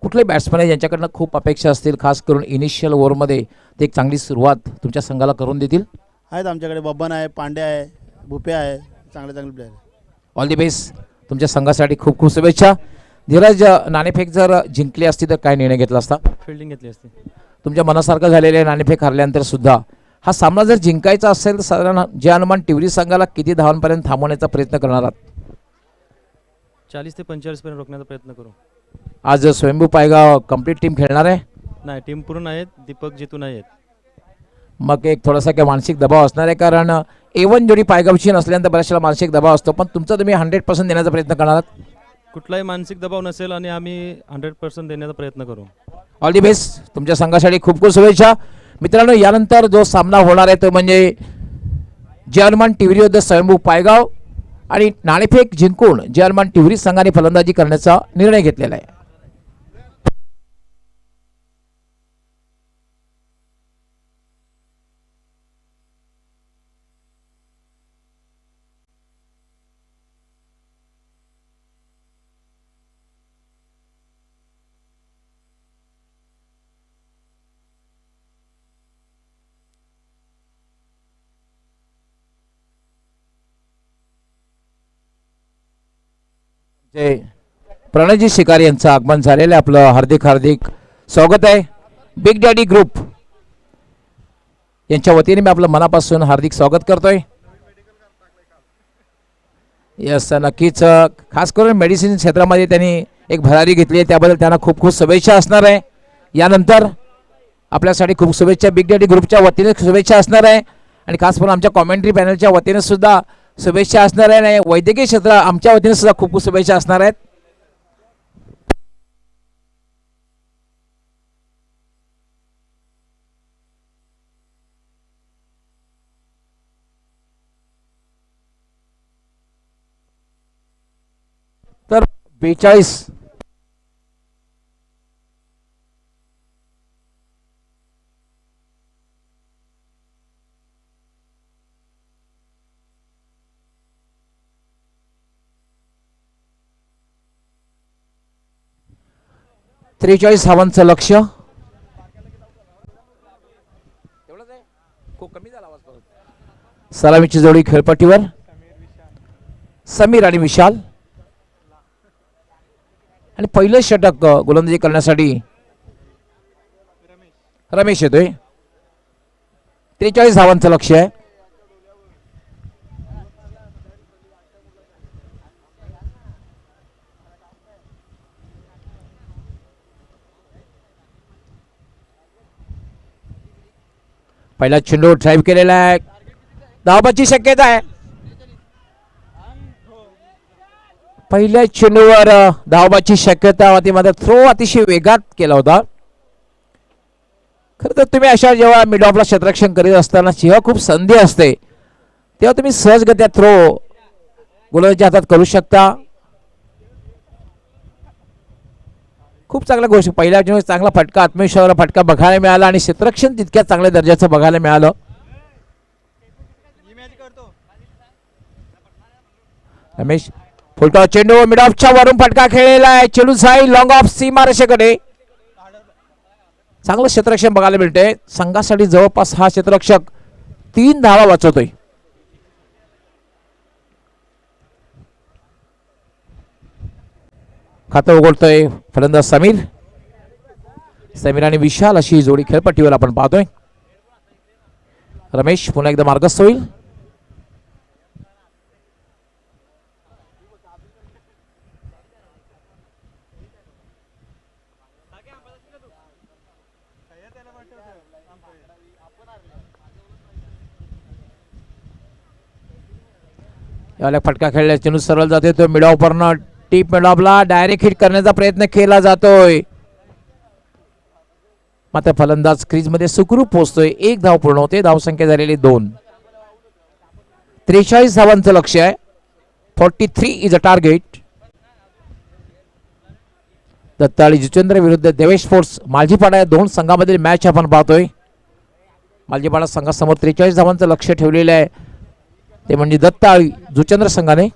कुठले बॅट्समॅन आहे ज्यांच्याकडनं खूप अपेक्षा असतील, खास करून इनिशियल ओव्हरमध्ये ते एक चांगली सुरुवात तुमच्या संघाला करून देतील? आहेत आमच्याकडे बब्बन आहे, पांडे आहे, भुपे आहे, चांगले प्लेयर. All the best. तुमच्या संघासाठी खूप खूप शुभेच्छा. धीरज, नाणेफेक जर जिंकली असती तर काय निर्णय घेतला असता? फिल्डिंग घेतली असती. तुमच्या मनासारखं झालेले नाणेफेक हरल्यानंतर सुद्धा हा सामना जर जिंकायचा असेल तर साधारण जय हनुमान टिवरी संघाला किती धावांपर्यंत थांबवण्याचा प्रयत्न करणार आहात? 40 ते 45 पर्यंत रोखण्याचा प्रयत्न करू. आज स्वयंभू पायगाव कंप्लीट टीम खेळणार आहे? नाही, टीम पूर्ण आहेत. दीपक जितून आहेत. मग एक थोडासा काय मानसिक दबाव असणार आहे, कारण A1 जोडी पायगावची नसल्यानंतर बऱ्याचशा मानसिक दबाव असतो, पण तुमचा तुम्ही 100% देण्याचा प्रयत्न करणार आहात? कुठलाही मानसिक दबाव नसेल आणि आम्ही 100% देण्याचा प्रयत्न करू. All the best. तुमच्या संघासाठी खूप खूप शुभेच्छा. मित्रांनो, यानंतर जो सामना होणार आहे तो म्हणजे जय हनुमान टिवरी विरुद्ध स्वयंभू पायगाव आणि नाणेफेक जिंकून जय हनुमान टिवरी संघाने फलंदाजी करण्याचा निर्णय घेतलेला आहे. प्रणयजी शिकारी यांचं आगमन झालेलं आहे. आपलं हार्दिक हार्दिक स्वागत आहे. बिग डॅडी ग्रुप यांच्या वतीने मी आपलं मनापासून हार्दिक स्वागत करतोय. यस, नक्कीच. खास करून मेडिसिन क्षेत्रामध्ये त्यांनी एक भरारी घेतली आहे, त्याबद्दल त्यांना खूप खूप शुभेच्छा असणार आहे. यानंतर आपल्यासाठी खूप शुभेच्छा बिग डॅडी ग्रुपच्या वतीने शुभेच्छा असणार आहे आणि खास करून आमच्या कॉमेंट्री पॅनलच्या वतीने सुद्धा शुभेच्छा असणार आहे आणि वैद्यकीय क्षेत्र आमच्या वतीने सुद्धा खूप खूप शुभेच्छा असणार आहेत. तर 42 43 धावांचं लक्ष्य. सलामीची जोडी खेळपट्टीवर. समीर आणि विशाल. आणि पहिलं षटक गोलंदाजी करण्यासाठी रमेश येतोय. 43 धावांचं लक्ष्य आहे. पहिला चेंडू ड्राईव्ह केलेला आहे. धावाची शक्यता आहे. पहिल्या चेंडूवर धावाची शक्यता होती, मात्र थ्रो अतिशय वेगात केला होता. खरं तर तुम्ही अशा जेव्हा मिड ऑफला क्षेत्ररक्षण करीत असताना जेव्हा खूप संधी असते तेव्हा तुम्ही सहजगत्या थ्रो गोलंदाजीच्या हातात करू शकता. खूप चांगल्या गोष्टी. पहिल्या चेंडूवर चांगला फटका, आत्मविश्वासाला फटका बघायला मिळाला आणि क्षेत्ररक्षण तितक्या चांगल्या दर्जाचं बघायला मिळालं. रमेश फुलटॉ चेंडू मिड ऑफच्या वरून फटका खेळलेला आहे. चेंडू जाईल लॉंग ऑफ सीमारेषेकडे. चांगलं क्षेत्ररक्षण बघायला मिळतंय. संघासाठी जवळपास हा क्षेत्ररक्षक 3 धावा वाचवतोय. खातं उघडतोय फलंदाज समीर. समीर आणि विशाल अशी जोडी खेळपट्टीवर आपण पाहतोय. रमेश पुन्हा एकदा मार्गस्थ होईल. याला फटका खेळल्या चेंडू सरळ जाते. तो मिड ऑफरनं टीप मिड ऑफला डायरेक्ट हिट करण्याचा प्रयत्न केला जातोय, मात्र फलंदाज क्रीज मध्ये सुखरूप पोहोचतोय. 1 धाव पूर्ण होते. धावसंख्या झालेली 2. 43 धावांचं लक्ष्य आहे. 43 इज अ टार्गेट. दत्ता आणि जितेंद्र विरुद्ध देवेश स्पोर्ट्स मालजीपाडा या 2 संघामधील मॅच आपण पाहतोय. मालजीपाडा संघासमोर 43 धावांचं लक्ष्य ठेवलेलं आहे, ते म्हणजे दत्ता आणि जुचंद्र संघाने.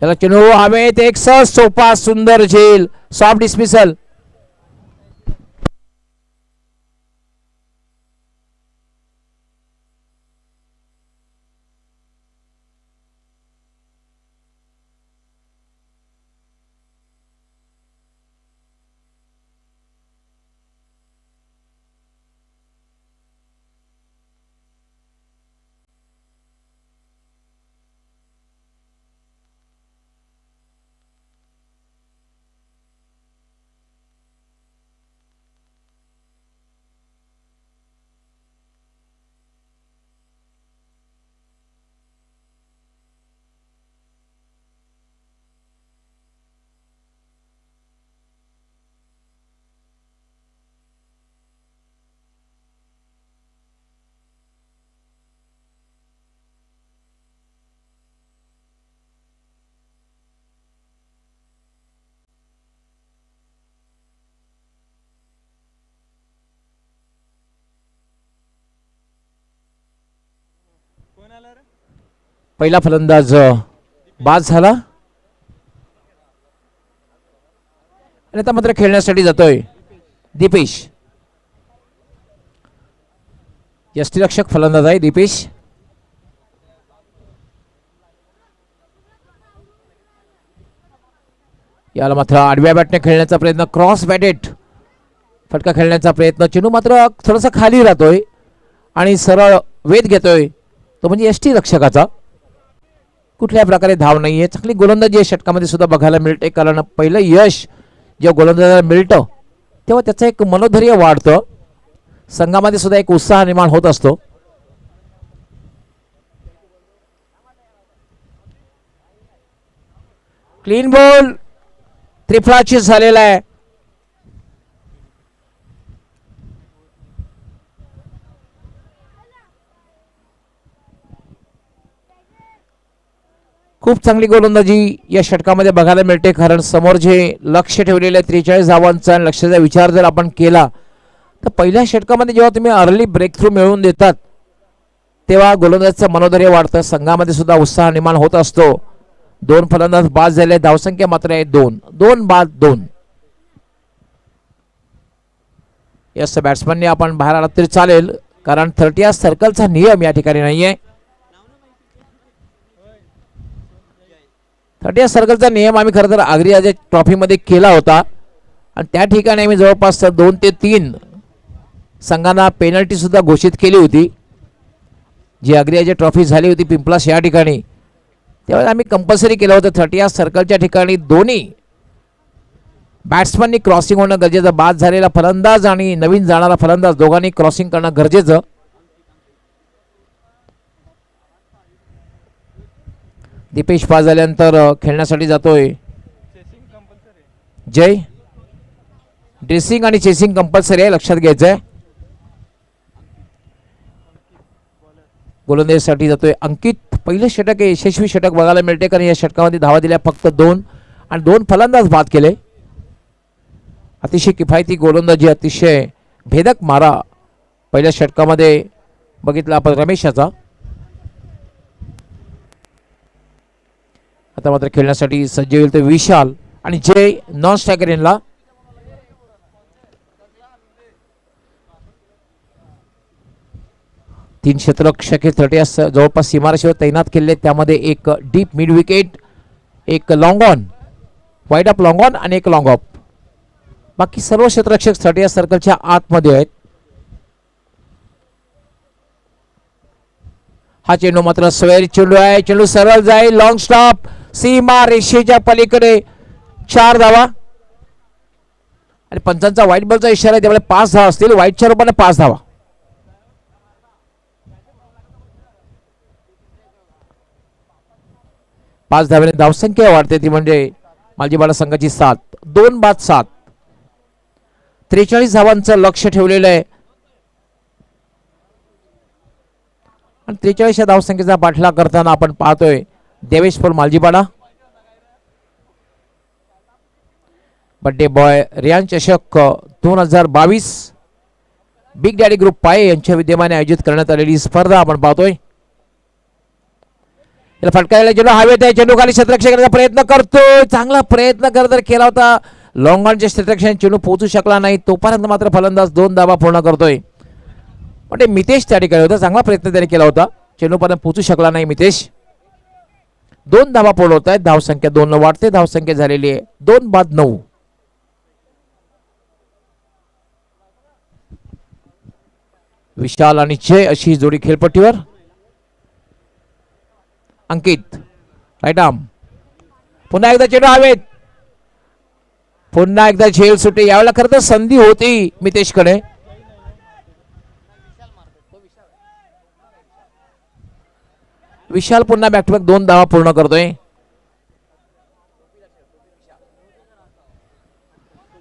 त्याला चेंडू हवेत. एक सहज सोपा सुंदर झेल. Soft dismissal. पहिला फलंदाज बाद झाला आणि आता मात्र खेळण्यासाठी जातोय दीपेश. यष्टीरक्षक फलंदाज आहे दीपेश. याला मात्र आडव्या बॅटने खेळण्याचा प्रयत्न. क्रॉस बॅटेड फटका खेळण्याचा प्रयत्न. चेंडू मात्र थोडासा खाली राहतोय आणि सरळ वेध घेतोय, तो म्हणजे यष्टीरक्षकाचा. कुठल्या प्रकारे धाव नाहीये. चांगली गोलंदाजी या षटकामध्ये सुद्धा बघायला मिळते, कारण पहिलं यश जेव्हा गोलंदाजाला मिळतं तेव्हा त्याचं एक मनोधैर्य वाढतं. संघामध्ये सुद्धा एक उत्साह निर्माण होत असतो. क्लीन बॉल त्रिफळाची झालेला आहे. खूप चांगली गोलंदाजी या षटकामध्ये बघायला मिळते, कारण समोर जे लक्ष ठेवलेले 43 धावांचा आणि लक्षाचा विचार जर आपण केला तर पहिल्या षटकामध्ये जेव्हा तुम्ही अर्ली ब्रेक थ्रू मिळवून देतात तेव्हा गोलंदाजाचं मनोधैर्य वाढतं, संघामध्ये सुद्धा उत्साह निर्माण होत असतो. 2 फलंदाज बाद झाले, धावसंख्या मात्र आहे 2 बाद 2. यस, बॅट्समनने आपण बाहेर आलात तरी चालेल, कारण 30 सर्कलचा नियम या ठिकाणी नाहीये. 30 सर्कलचा नियम आम्ही खरं तर आग्रा ट्रॉफीमध्ये केला होता आणि त्या ठिकाणी आम्ही जवळपास 2 ते 3 संघांना पेनल्टी सुद्धा घोषित केली होती. जी आग्रा ट्रॉफी झाली होती पिंपलास या ठिकाणी, तेव्हा आम्ही कंपल्सरी केलं होतं 30 सर्कलच्या ठिकाणी दोन्ही बॅट्समननी क्रॉसिंग होणं गरजेचं. बाद झालेला फलंदाज आणि नवीन जाणारा फलंदाज दोघांनी क्रॉसिंग करणं गरजेचं. दीपेश पास झाल्यानंतर खेळण्यासाठी जातोय जय. ड्रेसिंग आणि चेसिंग कंपल्सरी आहे, लक्षात घ्यायचं आहे. गोलंदाजीसाठी जातोय अंकित. पहिलं षटक आहे, यशस्वी षटक बघायला मिळते, कारण या षटकामध्ये धावा दिल्या फक्त 2 आणि 2 फलंदाज बाद केले. अतिशय किफायती गोलंदाजी, अतिशय भेदक मारा पहिल्या षटकामध्ये बघितला आपण रमेशाचा. आता मात्र खेळण्यासाठी सज्ज होईल तो विशाल आणि जय नॉन स्ट्रायकर यांना. तीन क्षेत्ररक्षक 30 जवळपास सीमारेषेवर तैनात केले, त्यामध्ये एक डीप मिड विकेट, एक long on, wide up long on आणि एक लॉंग ऑफ. बाकी सर्व क्षेत्ररक्षक 30 सर्कलच्या आतमध्ये आहेत. हा चेंडू मात्र स्वेर चेंडू आहे, चेंडू सरळ जाईल, लॉंग स्टॉप, सीमा रेषेच्या पलीकडे 4 धावा आणि पंचांचा व्हाईट बॉलचा इशारा आहे, त्यामुळे 5 धावा असतील. व्हाईटच्या रूपाने 5 धावा. पाच धावेने धावसंख्या वाढते, ती म्हणजे मालजीपाडा संघाची 7. 2 बाद 7. 43 धावांचं लक्ष ठेवलेलं आहे आणि 43 धावसंख्येचा पाठलाग करताना आपण पाहतोय देवेश मालजीपाडा. बर्थडे बॉय रियान चषक 2022 बिग डॅडी ग्रुप पाय यांच्या विद्यमाने आयोजित करण्यात आलेली स्पर्धा आपण पाहतोय. फटकायला चेंडू हवेत आहे, चेंडू खाली क्षेत्ररक्षण करण्याचा प्रयत्न करतोय, चांगला प्रयत्न करत केला होता. लॉंग ऑनच्या क्षेत्ररक्षण चेंडू पोहोचू शकला नाही, तोपर्यंत मात्र फलंदाज 2 धावा पूर्ण करतोय. म्हणजे मितेश त्या ठिकाणी होता, चांगला प्रयत्न त्याने केला होता, चेंडू पर्यंत पोहोचू शकला नाही मितेश. 2 धावा पूर्ण होत आहेत, धावसंख्या 2 वाढते, धावसंख्या झालेली आहे 2 बाद 9. विशाल आणि जय अशी जोडी खेळपट्टीवर. अंकित राईट आर्म, पुन्हा एकदा चेंडू हवेत, पुन्हा एकदा झेल सुटे. यावेळेला खरं तर संधी होती मितेशकडे. विशाल पुन्हा बॅक टू बॅक 2 धावा पूर्ण करतोय.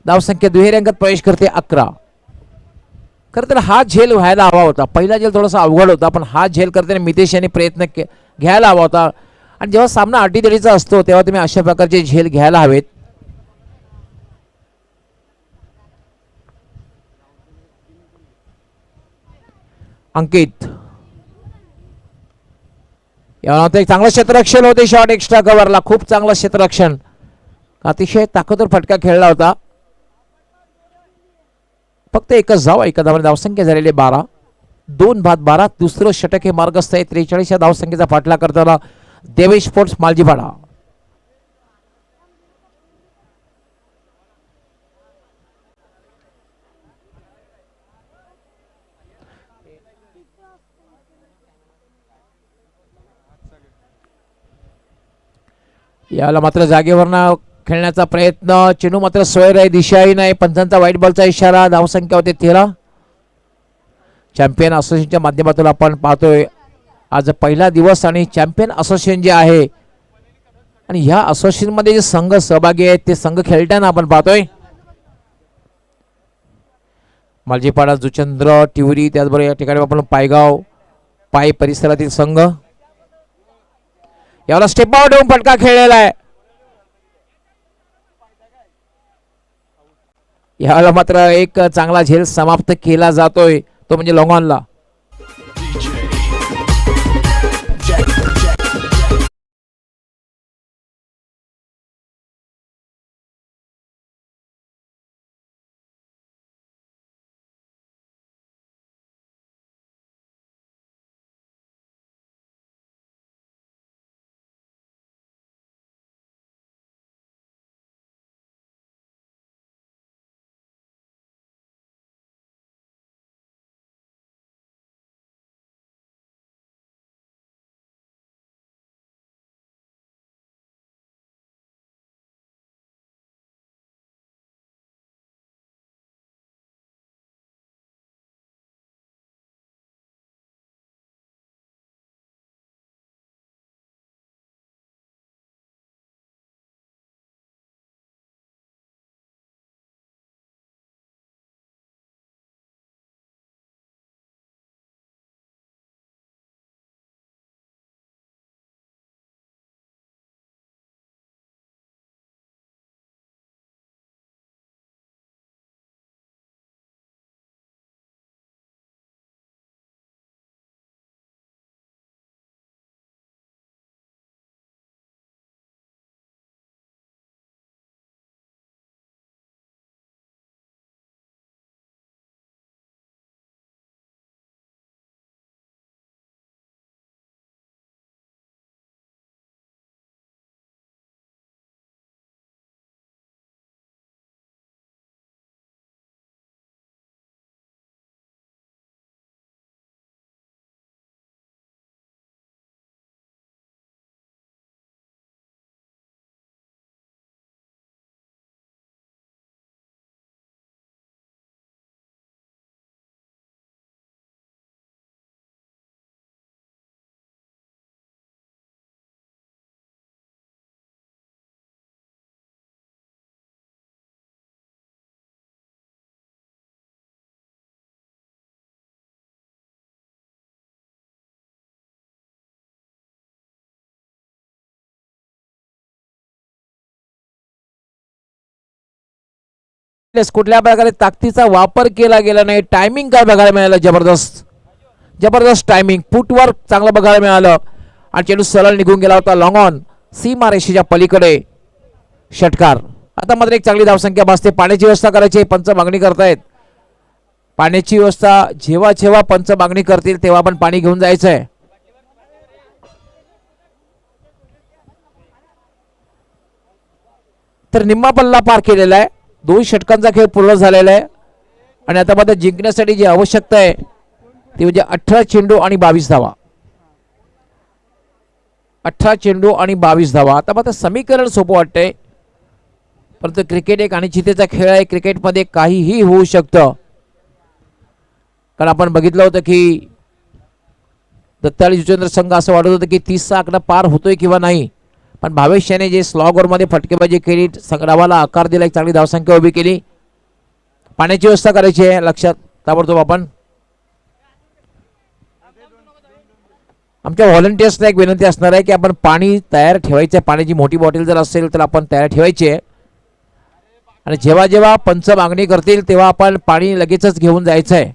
धावसंख्या दुहेरी अंकात प्रवेश करते 11. खरं तर हा झेल व्हायला हवा होता, पहिला झेल थोडासा अवघड होता, पण हा झेल करताना मितेश यांनी प्रयत्न घ्यायला हवा होता. आणि जेव्हा सामना अटीतटीचा असतो तेव्हा तुम्ही अशा प्रकारचे झेल घ्यायला हवेत. अंकित यानंतर एक चांगलं क्षेत्ररक्षण होते, शॉट एक्स्ट्रा कव्हरला, खूप चांगलं क्षेत्ररक्षण, अतिशय ताकदवर फटका खेळला होता. फक्त एकच धाव, एका धावाने धावसंख्या झालेली 12. 2 बाद 12. दुसरं षटक हे मार्गस्थ आहे. 43 धावसंख्येचा पाठलाग करताना देवेश स्पोर्ट्स मालजीपाडा. याला मात्र जागेवरनं खेळण्याचा प्रयत्न, चेंडू मात्र स्वैर आहे, दिशाही नाही, पंचांचा व्हाईट बॉलचा इशारा. धावसंख्या होते 13. चॅम्पियन असोसिएशनच्या माध्यमातून आपण पाहतोय आज पहिला दिवस आणि चॅम्पियन असोसिएशन जे आहे आणि ह्या असोसिएशन मध्ये जे संघ सहभागी आहेत ते संघ खेळताना आपण पाहतोय मालजीपाडा, जुचंद्र, टिवरी, त्याचबरोबर या ठिकाणी आपण पायगाव, पाय परिसरातील संघ. याला स्टेप आउट होऊन फटका खेळलेला आहे. याला मात्र एक चांगला झेल समाप्त केला जातोय, तो म्हणजे लॉंग ऑनला. कुठल्या प्रकारे ताकदीचा वापर केला गेला नाही. टायमिंग काय बघायला मिळालं, जबरदस्त जबरदस्त टायमिंग, फुटवर्क चांगलं बघायला मिळालं आणि चेंडू सरळ निघून गेला होता लॉंग ऑन, सीमा रेषेच्या पलीकडे. षटकार. आता मात्र एक चांगली धावसंख्या बसते. पाण्याची व्यवस्था करायची, पंच मागणी करतायत. पाण्याची व्यवस्था जेव्हा जेव्हा पंच मागणी करतील तेव्हा आपण पाणी घेऊन जायचंय. तर निम्मा पल्ला पार केलेला आहे. 2 षटकांचा खेळ पूर्ण झालेला आहे आणि आता मात्र जिंकण्यासाठी जी आवश्यकता आहे ती म्हणजे 18 चेंडू आणि 22 धावा. 18 चेंडू आणि 22 धावा. आता मात्र समीकरण सोपं वाटतंय, परंतु क्रिकेट एक अनिश्चिततेचा खेळ आहे. क्रिकेटमध्ये काहीही होऊ शकतं. कारण आपण बघितलं होतं की दत्ताली जुचेंद्र संघ असं वाटत होतं की 30चा आकडा पार होतोय किंवा नाही, पण भावेश याने जे स्लॉगरमध्ये फटकेबाजी केली, संग्रामाला आकार दिला, एक चांगली धावसंख्या उभी केली. पाण्याची व्यवस्था करायची आहे लक्षात ताबडतोब. आपण आमच्या व्हॉलंटियर्सला एक विनंती असणार आहे की आपण पाणी तयार ठेवायचं आहे. पाण्याची मोठी बॉटल जर असेल तर आपण तयार ठेवायची आहे आणि जेव्हा जेव्हा पंच मागणी करतील तेव्हा आपण पाणी लगेचच घेऊन जायचं आहे.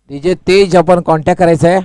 डीजे तेज आपण कॉन्टॅक्ट करायचं आहे.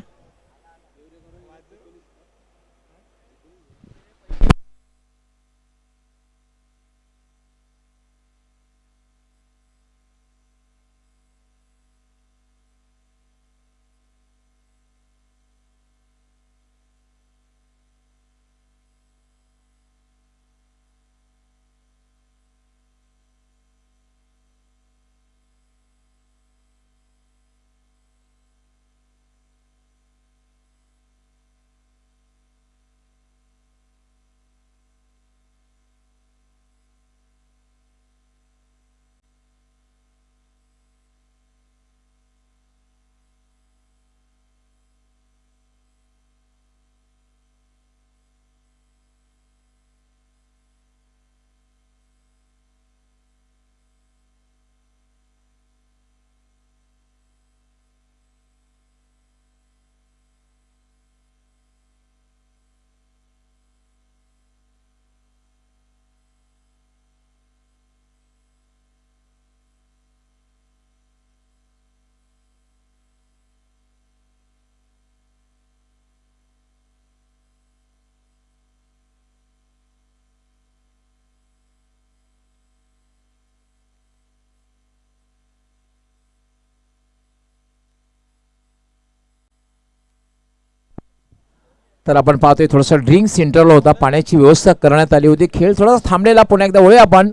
तर आपण पाहतोय थोडंसं ड्रिंक्स इंटरव्हल होता, पाण्याची व्यवस्था करण्यात आली होती. खेळ थोडासा थांबलेला. पुन्हा एकदा वळूया आपण,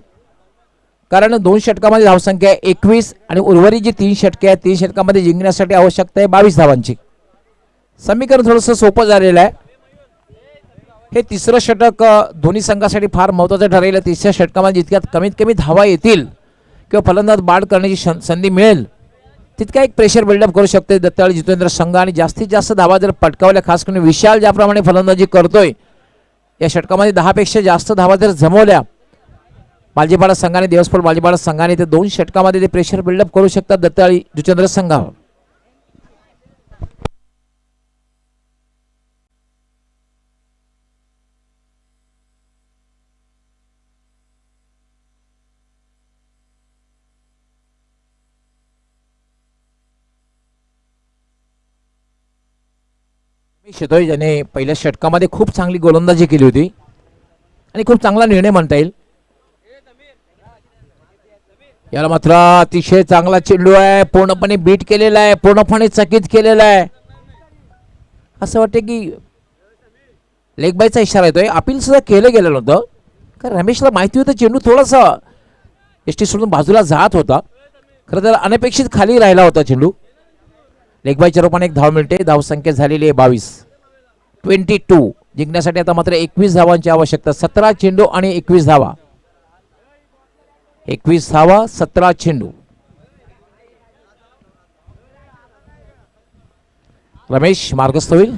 कारण 2 षटकामध्ये धावसंख्या आहे 21 आणि उर्वरित जी 3 षटके आहेत 3 षटकामध्ये जिंकण्यासाठी आवश्यकता आहे 22 धावांची. समीकरण थोडंसं सोपं झालेलं आहे. हे तिसरं षटक दोन्ही संघासाठी फार महत्त्वाचं ठरेल. तिसऱ्या षटकामध्ये जितक्यात कमीत कमी धावा येतील किंवा फलंदाज बाद करण्याची संधी मिळेल तितका एक प्रेशर बिल्डअप करू शकते दत्ताळी जितेंद्र संघ. आणि जास्तीत जास्त धावा जर पटकावल्या, खास करून विशाल ज्याप्रमाणे फलंदाजी करतोय, या षटकामध्ये 10 पेक्षा जास्त धावा जर जमवल्या बालजीपाडा संघाने, दिवसभर बालजीपाडा संघाने, ते 2 षटकामध्ये ते प्रेशर बिल्डअप करू शकतात दत्ताळी जितेंद्र संघावर. येतोय ज्याने पहिल्या षटकामध्ये खूप चांगली गोलंदाजी केली होती आणि खूप चांगला निर्णय म्हणता येईल. याला मात्र अतिशय चांगला चेंडू आहे, पूर्णपणे बीट केलेला आहे, पूर्णपणे चकित केलेला आहे. असं वाटतं की लेग बायचा इशारा येतोय. अपील सुद्धा केलं गेलं नव्हतं, कारण रमेशला माहिती होतं चेंडू थोडासा एसटी सोडून बाजूला जात होता. खरं तर अनपेक्षित खाली राहिला होता चेंडू. लेग बायच्या रूपाने एक धाव मिळते. धावसंख्या झालेली आहे 22. जिंकण्यासाठी आता मात्र 21 धावांची आवश्यकता. 17 चेंडू आणि 21 धावा. 21 धावा, 17 चेंडू. रमेश मार्गस्थ होईल.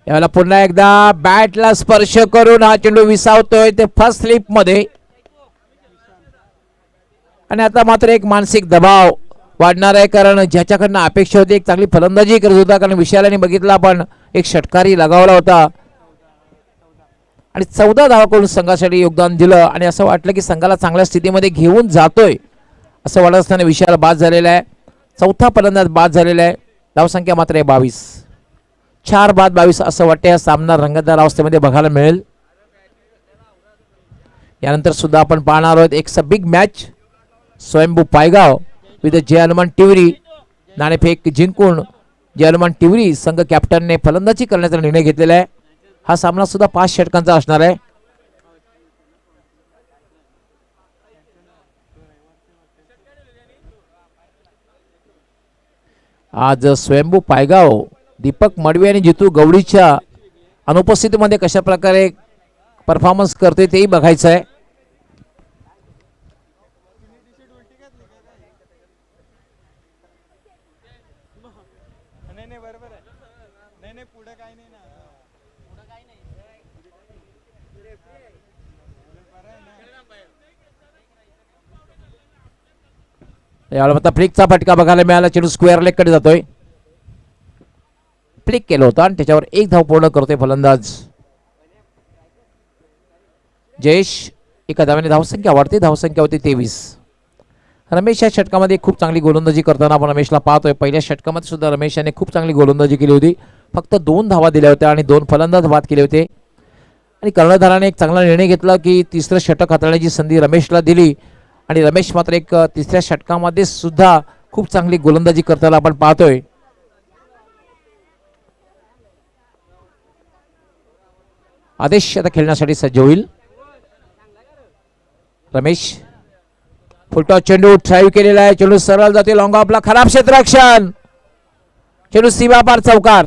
यावेळेला पुन्हा एकदा बॅटला स्पर्श करून हा चेंडू विसावतोय ते फर्स्ट स्लिप मध्ये. आणि आता मात्र एक मानसिक दबाव वाढणार आहे, कारण ज्याच्याकडनं अपेक्षा होती एक चांगली फलंदाजी करत होता, कारण विशालाने बघितला आपण एक षटकारी लगावला होता आणि 14 धावा करून संघासाठी योगदान दिलं. आणि असं वाटलं की संघाला चांगल्या स्थितीमध्ये घेऊन जातोय असं वाटत असताना विशाल बाद झालेला आहे. चौथा फलंदाज बाद झालेला आहे. धावसंख्या मात्र आहे 22. 4 बाद 22 असं वाटतं हा सामना रंगतदार अवस्थेमध्ये बघायला मिळेल. यानंतर सुद्धा आपण पाहणार आहोत एक बिग मॅच. स्वयंभू पायगाव विथ जय हनुमान टिवरी. नाणेफेक जिंकून जय हनुमान टिवरी संघ कॅप्टनने फलंदाजी करण्याचा निर्णय घेतलेला आहे. हा सामना सुद्धा 5 षटकांचा असणार आहे. आज स्वयंभू पायगाव दीपक मडवी आणि जितू गवडीच्या अनुपस्थितीमध्ये कशा प्रकारे परफॉर्मन्स करते तेही बघायचं आहे. यावेळेला आता फ्लिकचा फटका बघायला मिळाला. चेंडू स्क्वेअर लेग कडे जातोय. फ्लिक केलं होतं आणि त्याच्यावर एक धाव पूर्ण करतोय फलंदाज जयेश. एका धावाने धावसंख्या वाढते. धावसंख्या होती 23. रमेश या षटकामध्ये खूप चांगली गोलंदाजी करताना आपण रमेशला पाहतोय. पहिल्या षटकामध्ये सुद्धा रमेश याने खूप चांगली गोलंदाजी केली होती. फक्त 2 धावा दिल्या होत्या आणि 2 फलंदाज बाद केले होते. आणि कर्णधाराने एक चांगला निर्णय घेतला की तिसरं षटक हाताळण्याची संधी रमेशला दिली. आणि रमेश मात्र एक तिसऱ्या षटकामध्ये सुद्धा खूप चांगली गोलंदाजी करताना आपण पाहतोय. आदेश आता खेळण्यासाठी सज्ज होईल. रमेश फुलटॉस चेंडू ड्राईव्ह केलेला आहे. चेंडू सरळ जाते लॉंग ऑफला. खराब क्षेत्ररक्षण. चेंडू सीमापार चौकार.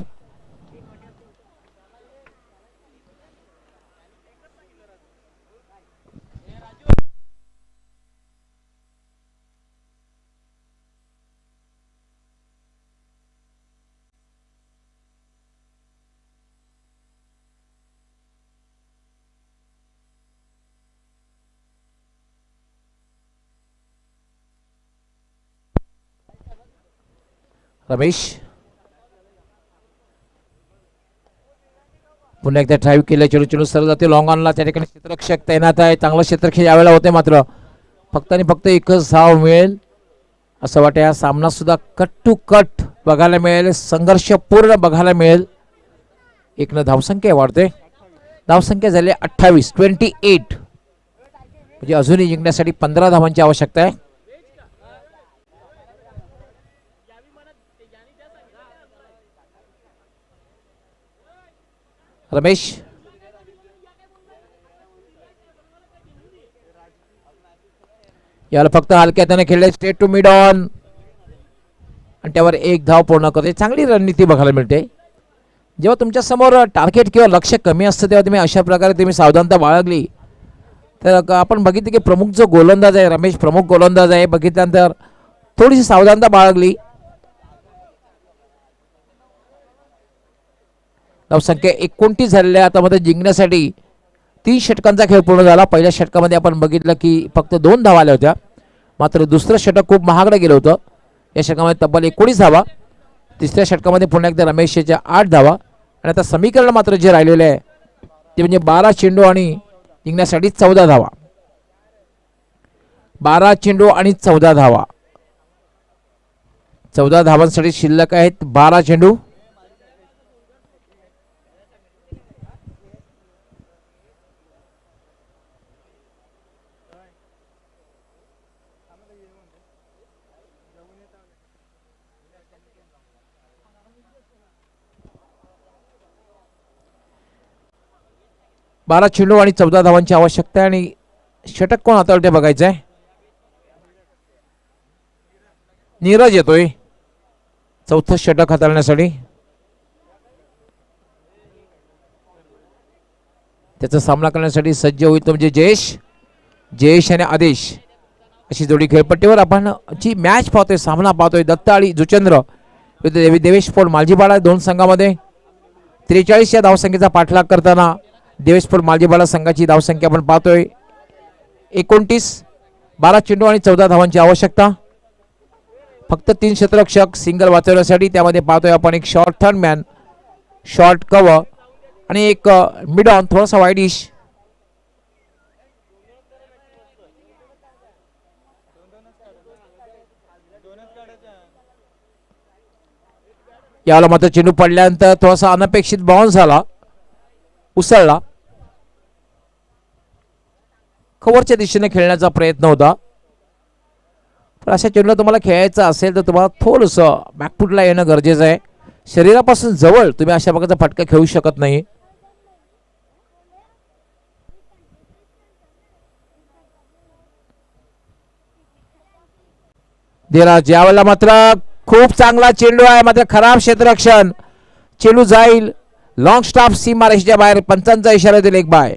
रमेश पुन्हा एकदा ड्राईव्ह केलं. चेंडू चेंडू सरळ जाते लॉंग ऑनला. त्या ठिकाणी क्षेत्ररक्षक तैनात आहे. चांगलं क्षेत्ररक्षक यावेळेला होते. मात्र फक्त आणि फक्त एकच धाव मिळेल असं वाटतं. हा सामना सुद्धा कट टू कट बघायला मिळेल. संघर्षपूर्ण बघायला मिळेल. एकनं धावसंख्या वाढते. धावसंख्या झाली 28. म्हणजे अजूनही जिंकण्यासाठी 15 धावांची आवश्यकता आहे. रमेश याला फक्त हलक्या त्याने खेळले, स्ट्रेट टू मिड ऑन आणि त्यावर एक धाव पूर्ण करते. चांगली रणनीती बघायला मिळते. जेव्हा तुमच्या समोर टार्गेट किंवा लक्ष कमी असतं तेव्हा तुम्ही अशा प्रकारे तुम्ही सावधानता बाळगली तर आपण बघितलं की प्रमुख जो गोलंदाज आहे रमेश, प्रमुख गोलंदाज आहे, बघितल्यानंतर थोडीशी सावधानता बाळगली. धावसंख्या 29 झालेल्या आता मध्ये जिंकण्यासाठी 3 षटकांचा खेळ पूर्ण झाला. पहिल्या षटकामध्ये आपण बघितलं की फक्त 2 धावा आल्या होत्या, मात्र दुसरं षटक खूप महागडं गेलं होतं. या षटकामध्ये तब्बल 19 धावा. तिसऱ्या षटकामध्ये पुन्हा एकदा रमेशच्या 8 धावा आणि आता समीकरण मात्र जे राहिलेले आहे ते म्हणजे 12 चेंडू आणि जिंकण्यासाठी 14 धावा. 12 चेंडू आणि 14 धावा. 14 धावांसाठी शिल्लक आहेत 12 चेंडू. बारा चेंडू आणि 14 धावांची आवश्यकता आहे आणि षटक कोण हाताळते ते बघायचं आहे. नीरज येतोय चौथं षटक हाताळण्यासाठी. त्याचा सामना करण्यासाठी सज्ज होईल तो म्हणजे जयेश आणि आदेश अशी जोडी खेळपट्टीवर आपण जी मॅच पाहतोय, सामना पाहतोय. दत्त आणि जुचंद्र देवेश फोर्ट मालजीपाडा दोन संघामध्ये 43 या धावसंख्येचा पाठलाग करताना देवेश फोर्ट मालजीपाडा संघाची धावसंख्या आपण पाहतोय 29. 12 चेंडू आणि 14 धावांची आवश्यकता. फक्त 3 क्षेत्ररक्षक सिंगल वाचवण्यासाठी. त्यामध्ये पाहतोय आपण एक short third man, short cover आणि एक मिड ऑन थोडासा वाईडिश. याला मात्र चेंडू पडल्यानंतर थोडासा अनपेक्षित बाउन्स झाला, उसळला. कव्हरच्या दिशेने खेळण्याचा प्रयत्न होता. पण अशा चेंडूला तुम्हाला खेळायचं असेल तर तुम्हाला थोडंसं बॅकफुटला येणं गरजेचं आहे. शरीरापासून जवळ तुम्ही अशा प्रकारचा फटका खेळू शकत नाही. धीरज यावेळेला मात्र खूप चांगला चेंडू आहे, मात्र खराब क्षेत्ररक्षण. चेंडू जाईल लॉंग स्टॉप सीमा रेषेच्या बाहेर. पंचांचा इशारा दिला एक बाय.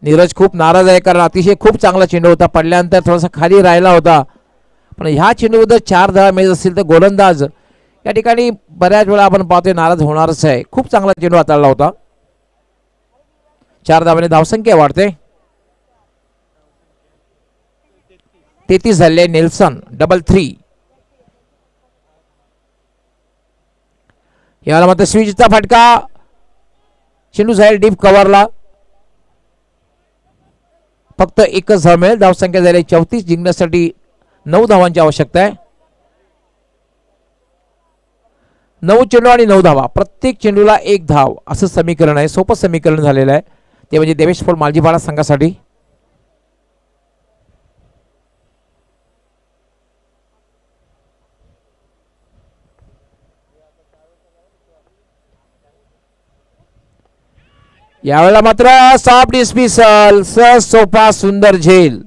नीरज खूप नाराज आहे कारण अतिशय खूप चांगला चेंडू होता, पडल्यानंतर थोडासा खाली राहिला होता. पण ह्या चेंडूबद्दल 4 धावा मिळत असतील तर गोलंदाज या ठिकाणी बऱ्याच वेळा आपण पाहतोय नाराज होणारच आहे. खूप चांगला चेंडू हाताळला होता. 4 धावाने धावसंख्या वाढते. 33 झाले. Nelson double 3. याला मात्र स्विचचा फटका. चेंडू जाईल डीप कव्हरला. फक्त एकच धाव मिळेल. धावसंख्या झाली 34. जिंकण्यासाठी 9 धावांची आवश्यकता आहे. 9 चेंडू आणि 9 धावा. प्रत्येक चेंडूला 1 धाव असं समीकरण आहे. सोपं समीकरण झालेलं आहे ते म्हणजे देवेश फोर्ट मालजीपाडा संघासाठी. यावेळेला मात्र सॉफ्ट डिस्मिसल, सहज सोपा सुंदर झेल.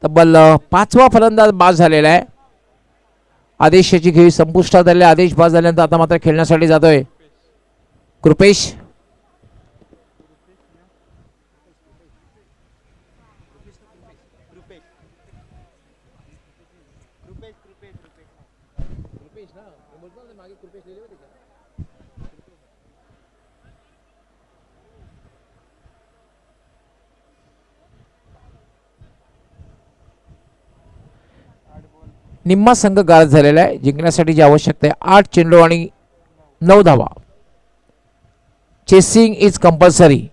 तब्बल 5वा फलंदाज बाद झालेला आहे. आदेशाची खेळी संपुष्टात आलेली. आदेश बाद झाल्यानंतर आता मात्र खेळण्यासाठी जातोय कृपेश. निम्मा संघ गारद झालेला आहे. जिंकण्यासाठी जी आवश्यकता आहे 8 चेंडू आणि 9 धावा. Chasing is compulsory.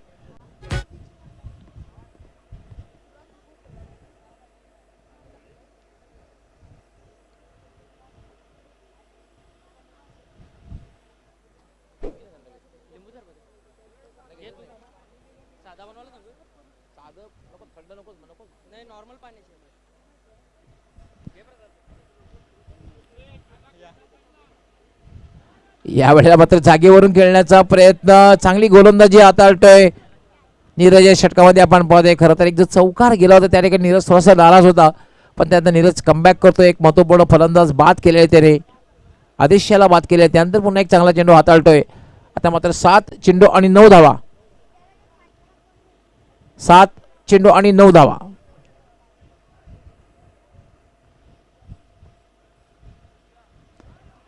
यावेळेला मात्र जागेवरून खेळण्याचा प्रयत्न, चांगली गोलंदाजी हाताळतोय नीरज. या षटकामध्ये आपण पाहतोय खरं तर एक जो चौकार गेला होता त्या ठिकाणी नीरज थोडासा नाराज होता, पण त्यानंतर नीरज कमबॅक करतोय. एक महत्वपूर्ण फलंदाज बाद केले आहे त्याने, आदेशाला बाद केले. त्यानंतर पुन्हा एक चांगला चेंडू हाताळतोय. आता मात्र 7 चेंडू आणि 9 धावा. 7 चेंडू आणि 9 धावा.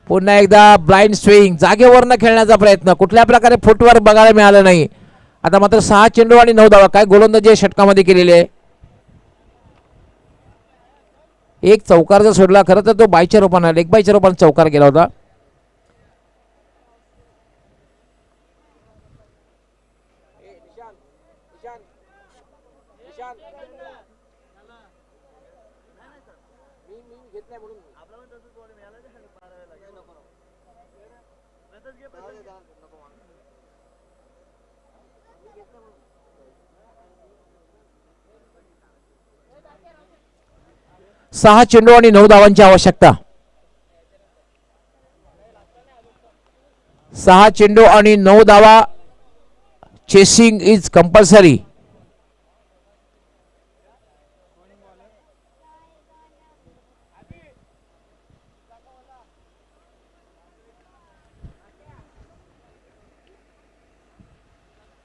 पुन्हा एकदा ब्लाइंड स्विंग, जागेवरनं खेळण्याचा प्रयत्न, कुठल्या प्रकारे फुटवर्क बघायला मिळालं नाही. आता मात्र 6 चेंडू आणि 9 धावा. काय गोलंदाजी षटकामध्ये केलेली आहे. एक चौकार जर सोडला, खरं तर तो बायच्या रूपाने, लेग बायच्या रूपाने चौकार गेला होता. सहा चेंडू आणि 9 धावांची आवश्यकता. 6 चेंडू आणि 9 धावा. Chasing is compulsory.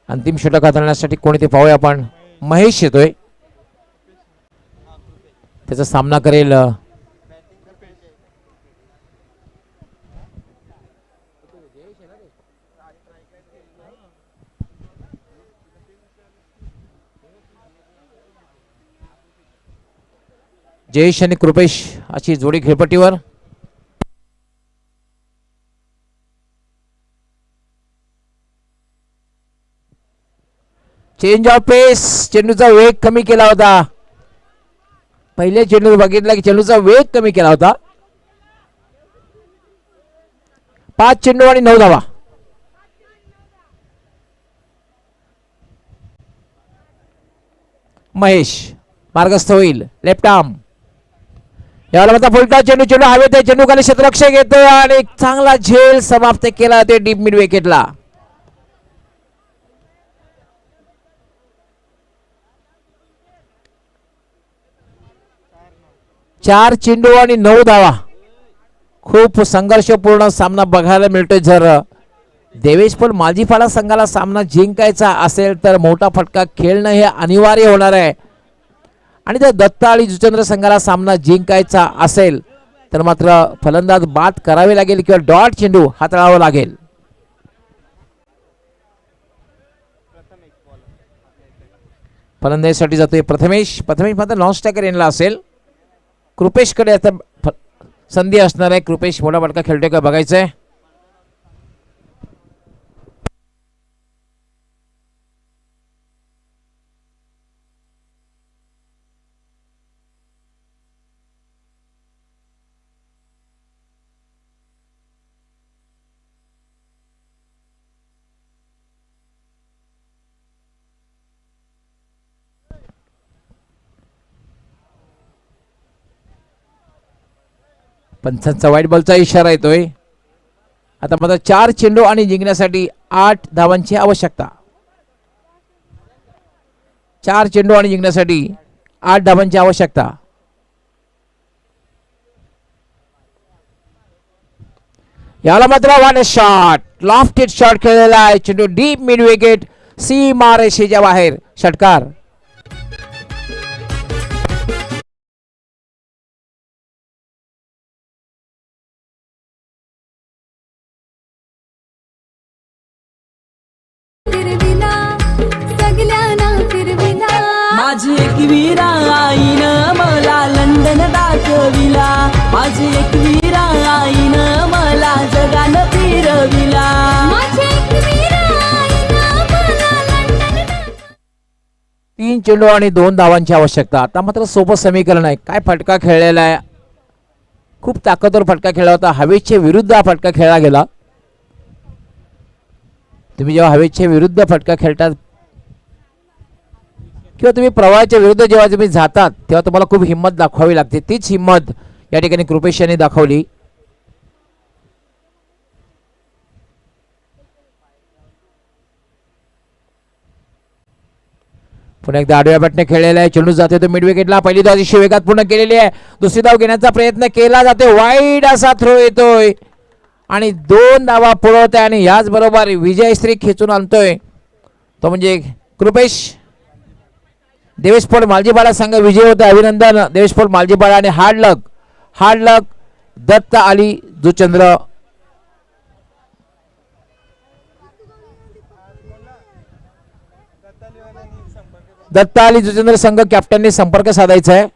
अंतिम षटक हाताळण्यासाठी कोणी ते पाहूया आपण. महेश येतोय, त्याचा सामना करेल जयेश आणि कृपेश अशी जोडी खेळपट्टीवर. चेंज ऑफ पेस, चेंडूचा वेग कमी केला होता. पहिले चेंडू बघितला की चेंडूचा वेग कमी केला होता. 5 चेंडू आणि 9 धावा. महेश मार्गस्थ होईल, लेफ्ट आर्म. याला मात्र फुलटा चेंडू, चेंडू हवेत आहे. चेंडू खाली क्षेत्ररक्षक येतो आणि चांगला झेल समाप्त केला ते डीप मिड विकेटला. 4 चेंडू आणि 9 धावा. खूप संघर्षपूर्ण सामना बघायला मिळतोय. जर देवेश पण माजीपाडा संघाला सामना जिंकायचा असेल तर मोठा फटका खेळणं हे अनिवार्य होणार आहे. आणि जर दत्ता आणि जुचंद्र संघाला सामना जिंकायचा असेल तर मात्र फलंदाज बाद करावे लागेल किंवा डॉट चेंडू हाताळावा लागेल. फलंदाजीसाठी जातोय प्रथमेश. प्रथमेश मात्र नॉन स्ट्रायकर येणला असेल. कृपेशकडे आता संधी असणार आहे. कृपेश मोठा फटका खेळतोय का बघायचंय. पंचांचा वाईट बॉलचा इशारा येतोय. आता मात्र 4 चेंडू आणि जिंकण्यासाठी 8 धावांची आवश्यकता. 4 चेंडू आणि जिंकण्यासाठी 8 धावांची आवश्यकता. याला मात्र वन शॉट, लॉफ्टेड शॉट खेळलेला आहे. चेंडू डीप मिड विकेट, सीमा रेषेच्या बाहेर. षटकार. माझी एकवीरा आईनं मला लंडन दाखविला. माझी एकवीरा आईनं मला जगानं फिरविला. 3 चेंडू आणि 2 धावांची आवश्यकता. आता मात्र सोपं समीकरण आहे. काय फटका खेळलेला आहे. खूप ताकदवर फटका खेळला होता. हवेच्या विरुद्ध हा फटका खेळला गेला. तुम्ही जेव्हा हवेच्या विरुद्ध फटका किंवा तुम्ही प्रवाहाच्या विरुद्ध जेव्हा तुम्ही जातात तेव्हा तुम्हाला खूप हिंमत दाखवावी लागते. तीच हिंमत या ठिकाणी कृपेश यांनी दाखवली. पुन्हा एकदा आडव्या बॅटने खेळलेला आहे. चेंडू जाते तो मिड विकेटला. पहिली धाव अतिशय वेगात पूर्ण केलेली आहे. दुसरी धाव घेण्याचा प्रयत्न केला जातो. वाईड असा थ्रो येतोय आणि 2 धावा पुरवतोय आणि याचबरोबर विजयश्री खेचून आणतोय तो म्हणजे कृपेश. देवेश पोळ मालजीपाडा संघ विजय होता. अभिनंदन देवेश पोळ मालजीपाडा. आणि हार्ड लक दत्त अली जुचंद्र. दत्त अली जुचंद्र संघ कॅप्टनने संपर्क साधायचा आहे.